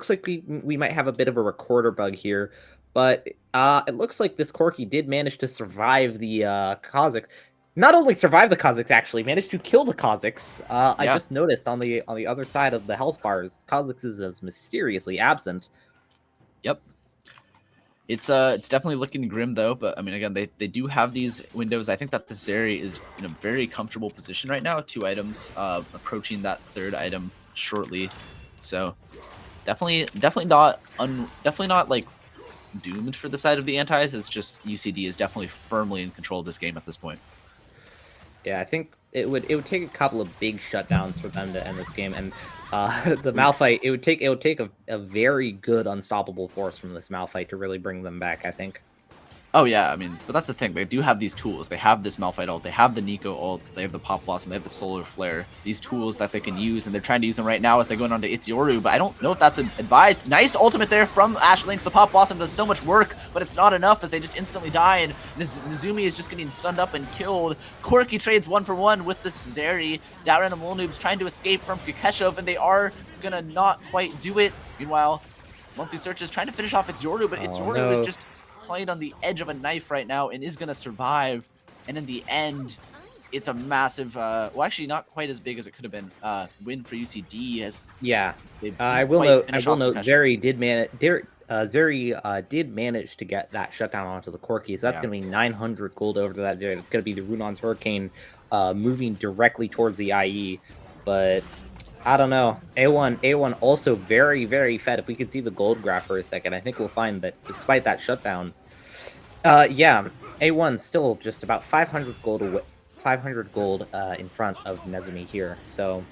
like we might have a bit of a recorder bug here, but it looks like this Corki did manage to survive the Kha'Zix. Not only survive the Kha'Zix, actually managed to kill the Kha'Zix. I just noticed on the other side of the health bars, Kha'Zix is mysteriously absent. Yep. It's definitely looking grim though, but I mean, again, they do have these windows. I think that this area is in a very comfortable position right now. 2 items, approaching that 3rd item shortly. So definitely not like doomed for the side of the Antis. It's just UCD is definitely firmly in control of this game at this point. Yeah, I think it would take a couple of big shutdowns for them to end this game, and the Malphite, it would take a very good Unstoppable Force from this Malphite to really bring them back, I think. Oh yeah, I mean, but that's the thing. They do have these tools. They have this Malphite ult. They have the Nico ult. They have the Pop Blossom. They have the Solar Flare. These tools that they can use, and they're trying to use them right now as they're going on to Itzoru. But I don't know if that's advised. Nice ultimate there from Ashlynx. The Pop Blossom does so much work, but it's not enough as they just instantly die, and Nezumi is just getting stunned up and killed. Corki trades 1-for-1 with this Zeri. Down random Lil Noobs trying to escape from Kukeshov, and they are gonna not quite do it. Meanwhile, Monthly Search is trying to finish off Itzoru, but Itzoru is just playing on the edge of a knife right now and is going to survive. And in the end, it's a massive, well, actually not quite as big as it could have been, win for UCD. As I will note, Zeri did manage to get that shutdown onto the Corki, so that's going to be 900 gold over to that Zeri. That's going to be the Runon's Hurricane moving directly towards the IE, but I don't know. A1 also very, very fed. If we could see the gold graph for a second, I think we'll find that despite that shutdown, A1 still just about 500 gold away, 500 gold in front of Nezumi here. So,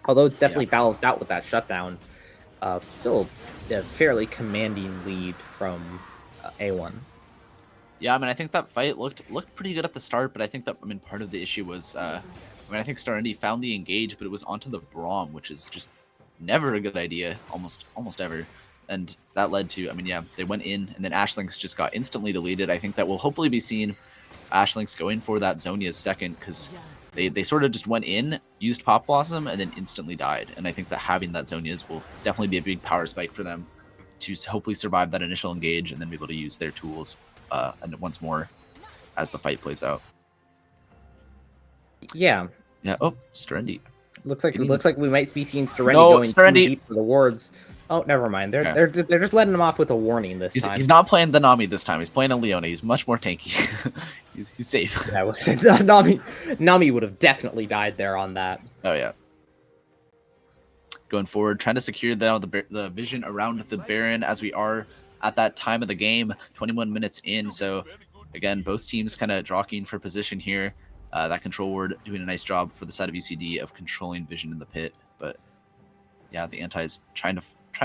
although it's definitely balanced out with that shutdown, still a fairly commanding lead from A1. Yeah, I mean, I think that fight looked pretty good at the start, but I think that, I mean, part of the issue was, I think Starendi found the engage, but it was onto the Braum, which is just never a good idea, almost ever. And that led to, I mean, yeah, they went in, and then Ashlynx just got instantly deleted. I think that we'll hopefully be seeing Ashlynx going for that Zhonya's second, because they sort of just went in, used Pop Blossom, and then instantly died. And I think that having that Zhonya's will definitely be a big power spike for them to hopefully survive that initial engage and then be able to use their tools and once more as the fight plays out. Yeah. Yeah. Oh, Starendi. Looks like we might be seeing Starendi going too deep for the wards. Oh, never mind. They're just letting him off with a warning this time. He's not playing the Nami this time. He's playing a Leona. He's much more tanky. he's safe. Yeah, Nami would have definitely died there on that. Oh yeah. Going forward, trying to secure the vision around the Baron as we are at that time of the game, 21 minutes in. So again, both teams kind of jockeying for position here. That control ward doing a nice job for the side of UCD of controlling vision in the pit, but yeah, the anti is trying to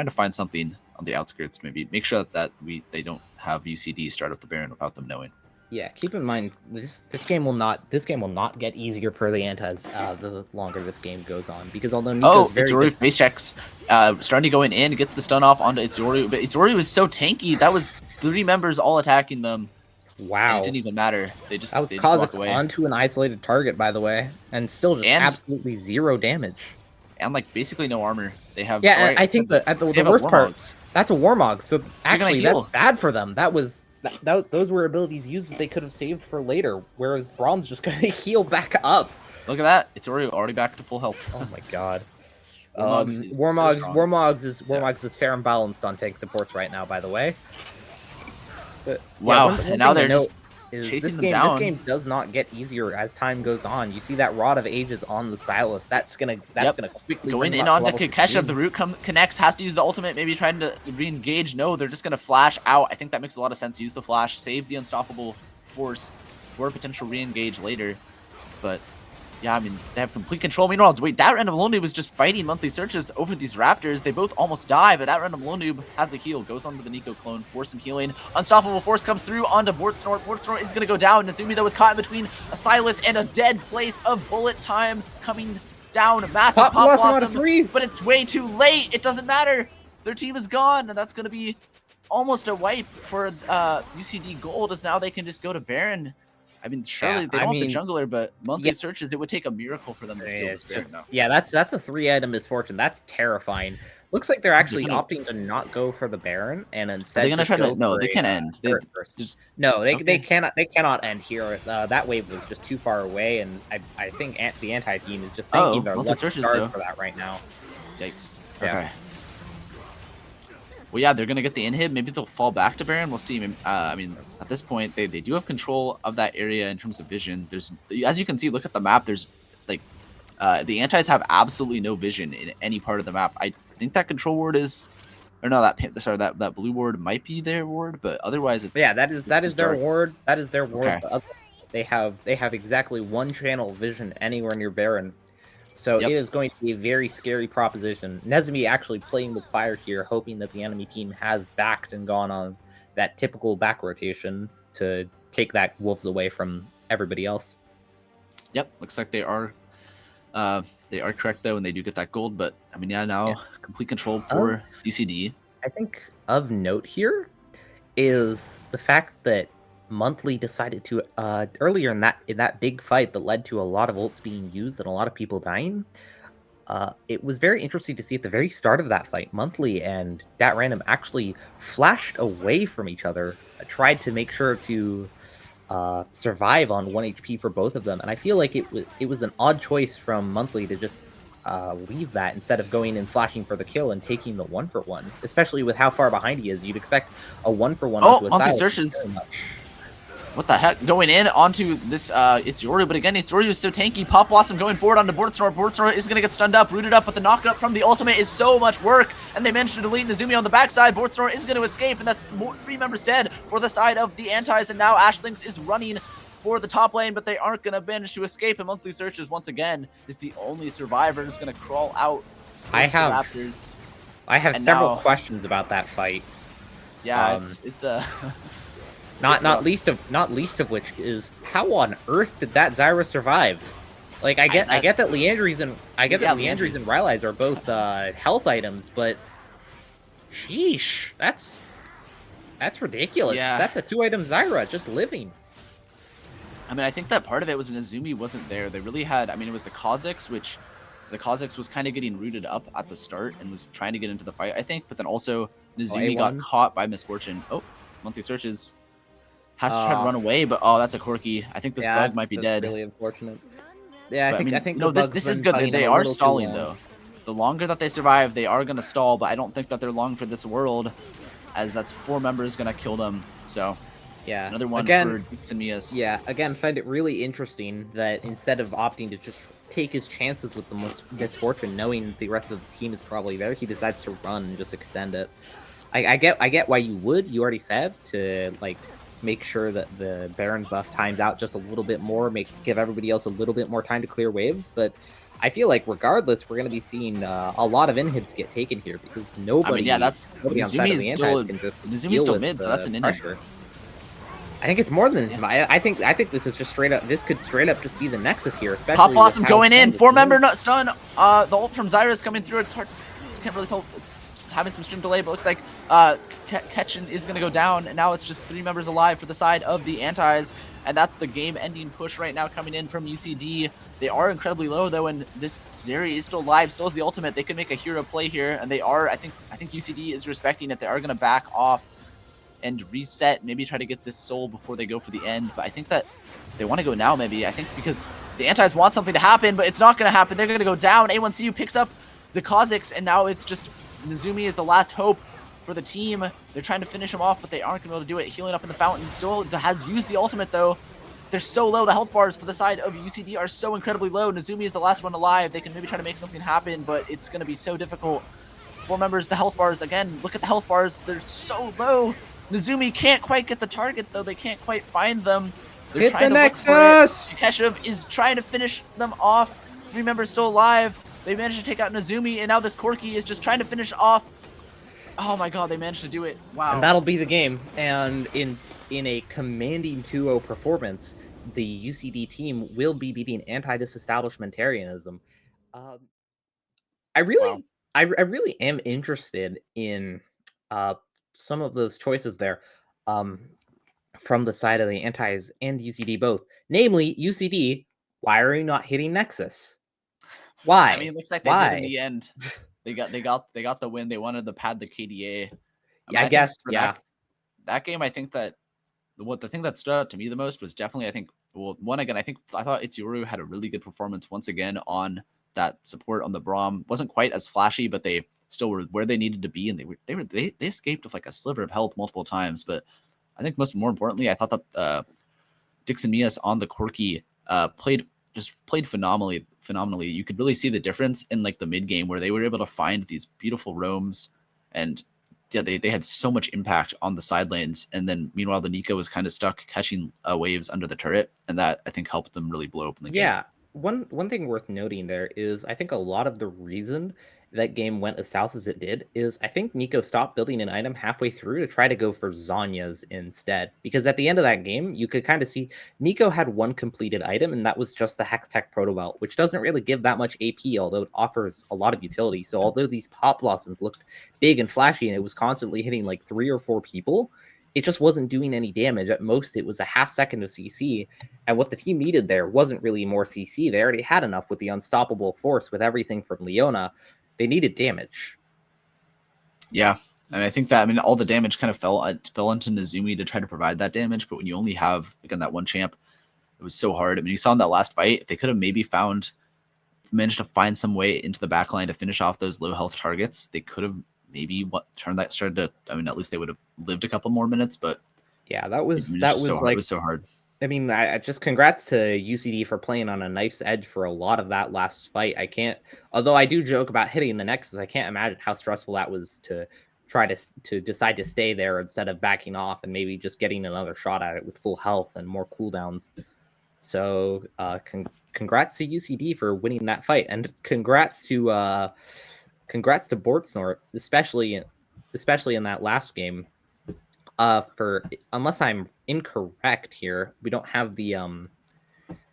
find something on the outskirts. Maybe make sure that they don't have UCD start up the Baron without them knowing. Yeah, keep in mind this game will not get easier for the antis the longer this game goes on, because although Nico's Itzoru face checks, starting to go in gets the stun off onto Itzoru, but Itzoru was so tanky. That was 3 members all attacking them. Wow. It didn't even matter. They just was walk away. Onto an isolated target, by the way, and still just absolutely 0 damage. And like basically no armor. They have I think the worst part, that's a Warmog. So actually that's bad for them. Those were abilities used that they could have saved for later, whereas Braum's just gonna heal back up. Look at that. It's already back to full health. Oh my god. Warmog's is fair and balanced on tank supports right now, by the way. But, wow, and now they're just chasing them down. This game does not get easier as time goes on. You see that Rod of Ages on the Silas. That's gonna quickly going in on the Kukesha. The root connects, has to use the ultimate, maybe trying to re-engage. No, they're just gonna flash out. I think that makes a lot of sense. Use the flash, save the unstoppable force for a potential re-engage later. But yeah, I mean, they have complete control. Meanwhile, wait, that random Lone Noob was just fighting Monthly Searches over these Raptors. They both almost die, but that random Lone Noob has the heal, goes onto the Nico clone for some healing. Unstoppable Force comes through onto Bortsnort. Bortsnort is going to go down. Nezumi, that was caught in between a Silas and a dead place of bullet time coming down. Massive Pop Blossom, but it's way too late. It doesn't matter. Their team is gone, and that's going to be almost a wipe for UCD Gold, as now they can just go to Baron. I mean, surely they don't have the jungler, but Monthly Searches, it would take a miracle for them to steal this Baron now. Yeah, that's a 3-item misfortune. That's terrifying. Looks like they're actually opting to not go for the Baron, and instead they're gonna try to. No, they can't end. They cannot end here. That wave was just too far away, and I think the anti team is just thinking they're lucky stars for that right now. Yikes. Yeah. Okay. Well, yeah, they're going to get the inhib. Maybe they'll fall back to Baron. We'll see. I mean, at this point, they do have control of that area in terms of vision. There's, as you can see, look at the map. There's, like, the antis have absolutely no vision in any part of the map. I think that control ward is, or no, that blue ward might be their ward, but otherwise it's... Yeah, that is their ward. That is their ward. Okay. They have exactly 1 channel vision anywhere near Baron. So it is going to be a very scary proposition. Nezumi actually playing with fire here, hoping that the enemy team has backed and gone on that typical back rotation to take that wolves away from everybody else. Yep, looks like they are correct though, and they do get that gold. But I mean, yeah, Yeah. now complete control Of for UCD. I think of note here is the fact that Monthly decided to earlier in that big fight that led to a lot of ults being used and a lot of people dying. It was very interesting to see at the very start of that fight, Monthly and Dat Random actually flashed away from each other, tried to make sure to survive on 1 HP for both of them, and I feel like it was an odd choice from Monthly to just leave that instead of going and flashing for the kill and taking the 1-for-1, especially with how far behind he is. You'd expect a 1-for-1 Oh, onto a Monthly silo. searches. What the heck? Going in onto this, it's Yoru, but again, it's Yoru is so tanky. Pop Blossom going forward onto Bortsnor. Bortsnor is going to get stunned up, rooted up, but the knockup from the ultimate is so much work, and they managed to delete Nezumi on the backside. Bortsnor is going to escape, and that's 3 members dead for the side of the Antis, and now Ashlynx is running for the top lane, but they aren't going to manage to escape, and Monthly Searches, once again, is the only survivor who's going to crawl out towards the Raptors. I have several questions about that fight. Yeah, it's a... Not least of which is how on earth did that Zyra survive? Like I get that Leandries and Leandries and Rylai's are both health items, but sheesh, that's ridiculous. Yeah. That's a 2-item Zyra just living. I mean, I think that part of it was Nezumi wasn't there. They really had, I mean, it was the Kha'Zix, which the Kha'Zix was kind of getting rooted up at the start and was trying to get into the fight, I think, but then also Nezumi got caught by misfortune. Oh, Monthly Searches has to try to run away, but oh, that's a Corki. I think this bug might be dead. Really unfortunate. Yeah, I think no, this is good. They are stalling though. The longer that they survive, they are gonna stall, but I don't think that they're long for this world, as that's 4 members gonna kill them. So yeah, another one for Dix and Mias. Yeah, again, find it really interesting that instead of opting to just take his chances with the misfortune, knowing the rest of the team is probably there, he decides to run and just extend it. I get why you would. You already said to like make sure that the Baron buff times out just a little bit more, give everybody else a little bit more time to clear waves, but I feel like regardless, we're going to be seeing a lot of inhibs get taken here because nobody. I mean, yeah, that's Nezumi is still Nezumi's still mid, so that's an inhib. I think it's more than him. I think this is just straight up. This could straight up just be the Nexus here. Especially Pop Blossom going in, 4-member nut stun. The ult from Zyra is coming through. It's hard. Can't really tell. It's having some stream delay, but looks like Ketchen is going to go down, and now it's just 3 members alive for the side of the Antis, and that's the game-ending push right now coming in from UCD. They are incredibly low though, and this Zeri is still alive, still has the ultimate. They could make a hero play here, and they are. I think UCD is respecting it. They are going to back off and reset, maybe try to get this soul before they go for the end, but I think that they want to go now maybe. I think because the Antis want something to happen, but it's not going to happen. They're going to go down. A1CU picks up the Kha'Zix, and now it's just Nezumi is the last hope for the team. They're trying to finish him off, but they aren't going to be able to do it. Healing up in the fountain, still has used the ultimate though. They're so low. The health bars for the side of UCD are so incredibly low. Nezumi is the last one alive. They can maybe try to make something happen, but it's going to be so difficult. 4 members, the health bars, again, look at the health bars. They're so low. Nezumi can't quite get the target though. They can't quite find them. They're trying to look for it. Keshev is trying to finish them off. 3 members still alive. They managed to take out Nezumi, and now this Corki is just trying to finish off. Oh my god, they managed to do it. Wow. And that'll be the game. And in a commanding 2-0 performance, the UCD team will be beating anti-disestablishmentarianism. I really am interested in some of those choices there from the side of the Antis and UCD both. Namely, UCD, why are you not hitting Nexus? Why? I mean, it looks like they did in the end. They got the win. They wanted to pad the KDA. I guess. That game, I think that the thing that stood out to me the most was definitely, I think, I thought Itsuru had a really good performance once again on that support on the Braum. Wasn't quite as flashy, but they still were where they needed to be, and they escaped with like a sliver of health multiple times. But I think more importantly, I thought that Dix and Mias on the Corki played phenomenally. You could really see the difference in like the mid game where they were able to find these beautiful roams, and yeah, they had so much impact on the side lanes. And then meanwhile, the Nico was kind of stuck catching waves under the turret, and that I think helped them really blow open the game. Yeah, one thing worth noting there is I think a lot of the reason that game went as south as it did is I think Nico stopped building an item halfway through to try to go for Zhonya's instead. Because at the end of that game, you could kind of see Nico had one completed item, and that was just the Hextech Proto Belt, which doesn't really give that much AP, although it offers a lot of utility. So although these Pop Blossoms looked big and flashy, and it was constantly hitting like 3 or 4 people, it just wasn't doing any damage. At most, it was a half second of CC. And what the team needed there wasn't really more CC. They already had enough with the Unstoppable Force, with everything from Leona. They needed damage. Yeah. And I think that, I mean, all the damage kind of fell into Nezumi to try to provide that damage. But when you only have, again, that one champ, it was so hard. I mean, you saw in that last fight, if they could have maybe managed to find some way into the backline to finish off those low health targets, they could have maybe started to, I mean, at least they would have lived a couple more minutes. But yeah, that was so hard. It was so hard. I mean, I just congrats to UCD for playing on a knife's edge for a lot of that last fight. I can't, although I do joke about hitting the nexus, I can't imagine how stressful that was to try to decide to stay there instead of backing off and maybe just getting another shot at it with full health and more cooldowns. So congrats to UCD for winning that fight, and congrats to Bortsnort, especially in that last game. For unless I'm incorrect here, we don't have the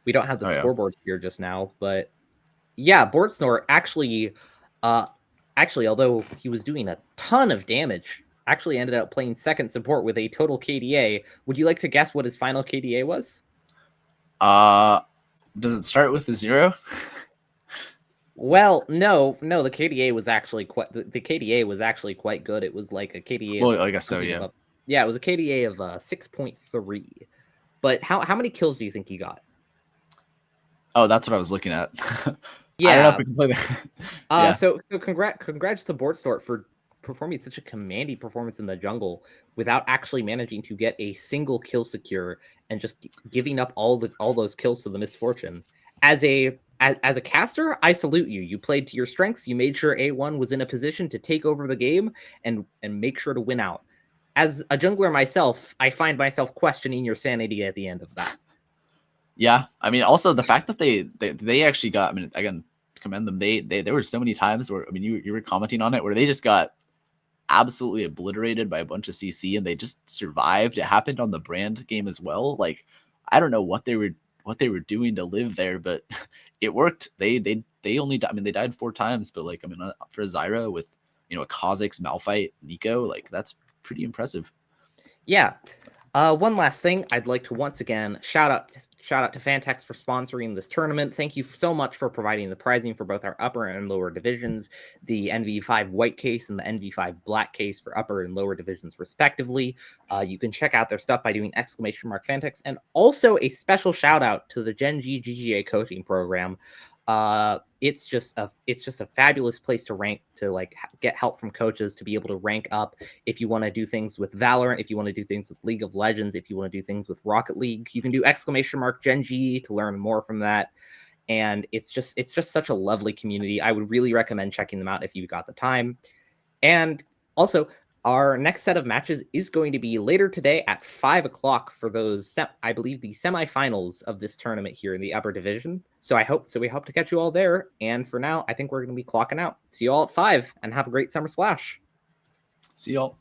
scoreboard here just now, but yeah, Bortsnort actually, although he was doing a ton of damage, actually ended up playing second support with a total KDA. Would you like to guess what his final KDA was? Does it start with a 0? Well, no, the KDA was actually quite good. It was like a KDA. Well, I guess so, yeah. Yeah, it was a KDA of 6.3. But how many kills do you think he got? Oh, that's what I was looking at. Yeah. I don't know if we can play that. Yeah. So congrats to Bortsnort for performing such a commanding performance in the jungle without actually managing to get a single kill secure and just giving up all those kills to the Misfortune. As a caster, I salute you. You played to your strengths. You made sure A1 was in a position to take over the game and make sure to win out. As a jungler myself, I find myself questioning your sanity at the end of that. Yeah, I mean, also the fact that they actually got, I mean, again, commend them. There were so many times where, I mean, you were commenting on it, where they just got absolutely obliterated by a bunch of CC and they just survived. It happened on the brand game as well. Like, I don't know what they were doing to live there, but it worked. They only, I mean, they died 4 times, but like, I mean, for a Zyra with, you know, a Kha'Zix, Malphite, Nico, like that's pretty impressive. Yeah. One last thing, I'd like to once again shout out to Phanteks for sponsoring this tournament. Thank you so much for providing the prizing for both our upper and lower divisions, the NV5 white case and the NV5 black case for upper and lower divisions respectively. You can check out their stuff by doing !Phanteks, and also a special shout out to the Gen G GGA coaching program. It's just a fabulous place to rank, to like get help from coaches, to be able to rank up if you want to do things with Valorant, if you want to do things with League of Legends, if you want to do things with Rocket League. You can do Gen G to learn more from that. And it's just such a lovely community. I would really recommend checking them out if you've got the time. And also, our next set of matches is going to be later today at 5 o'clock for those, I believe, the semifinals of this tournament here in the upper division. So we hope to catch you all there. And for now, I think we're going to be clocking out. See you all at 5 and have a great summer splash. See y'all.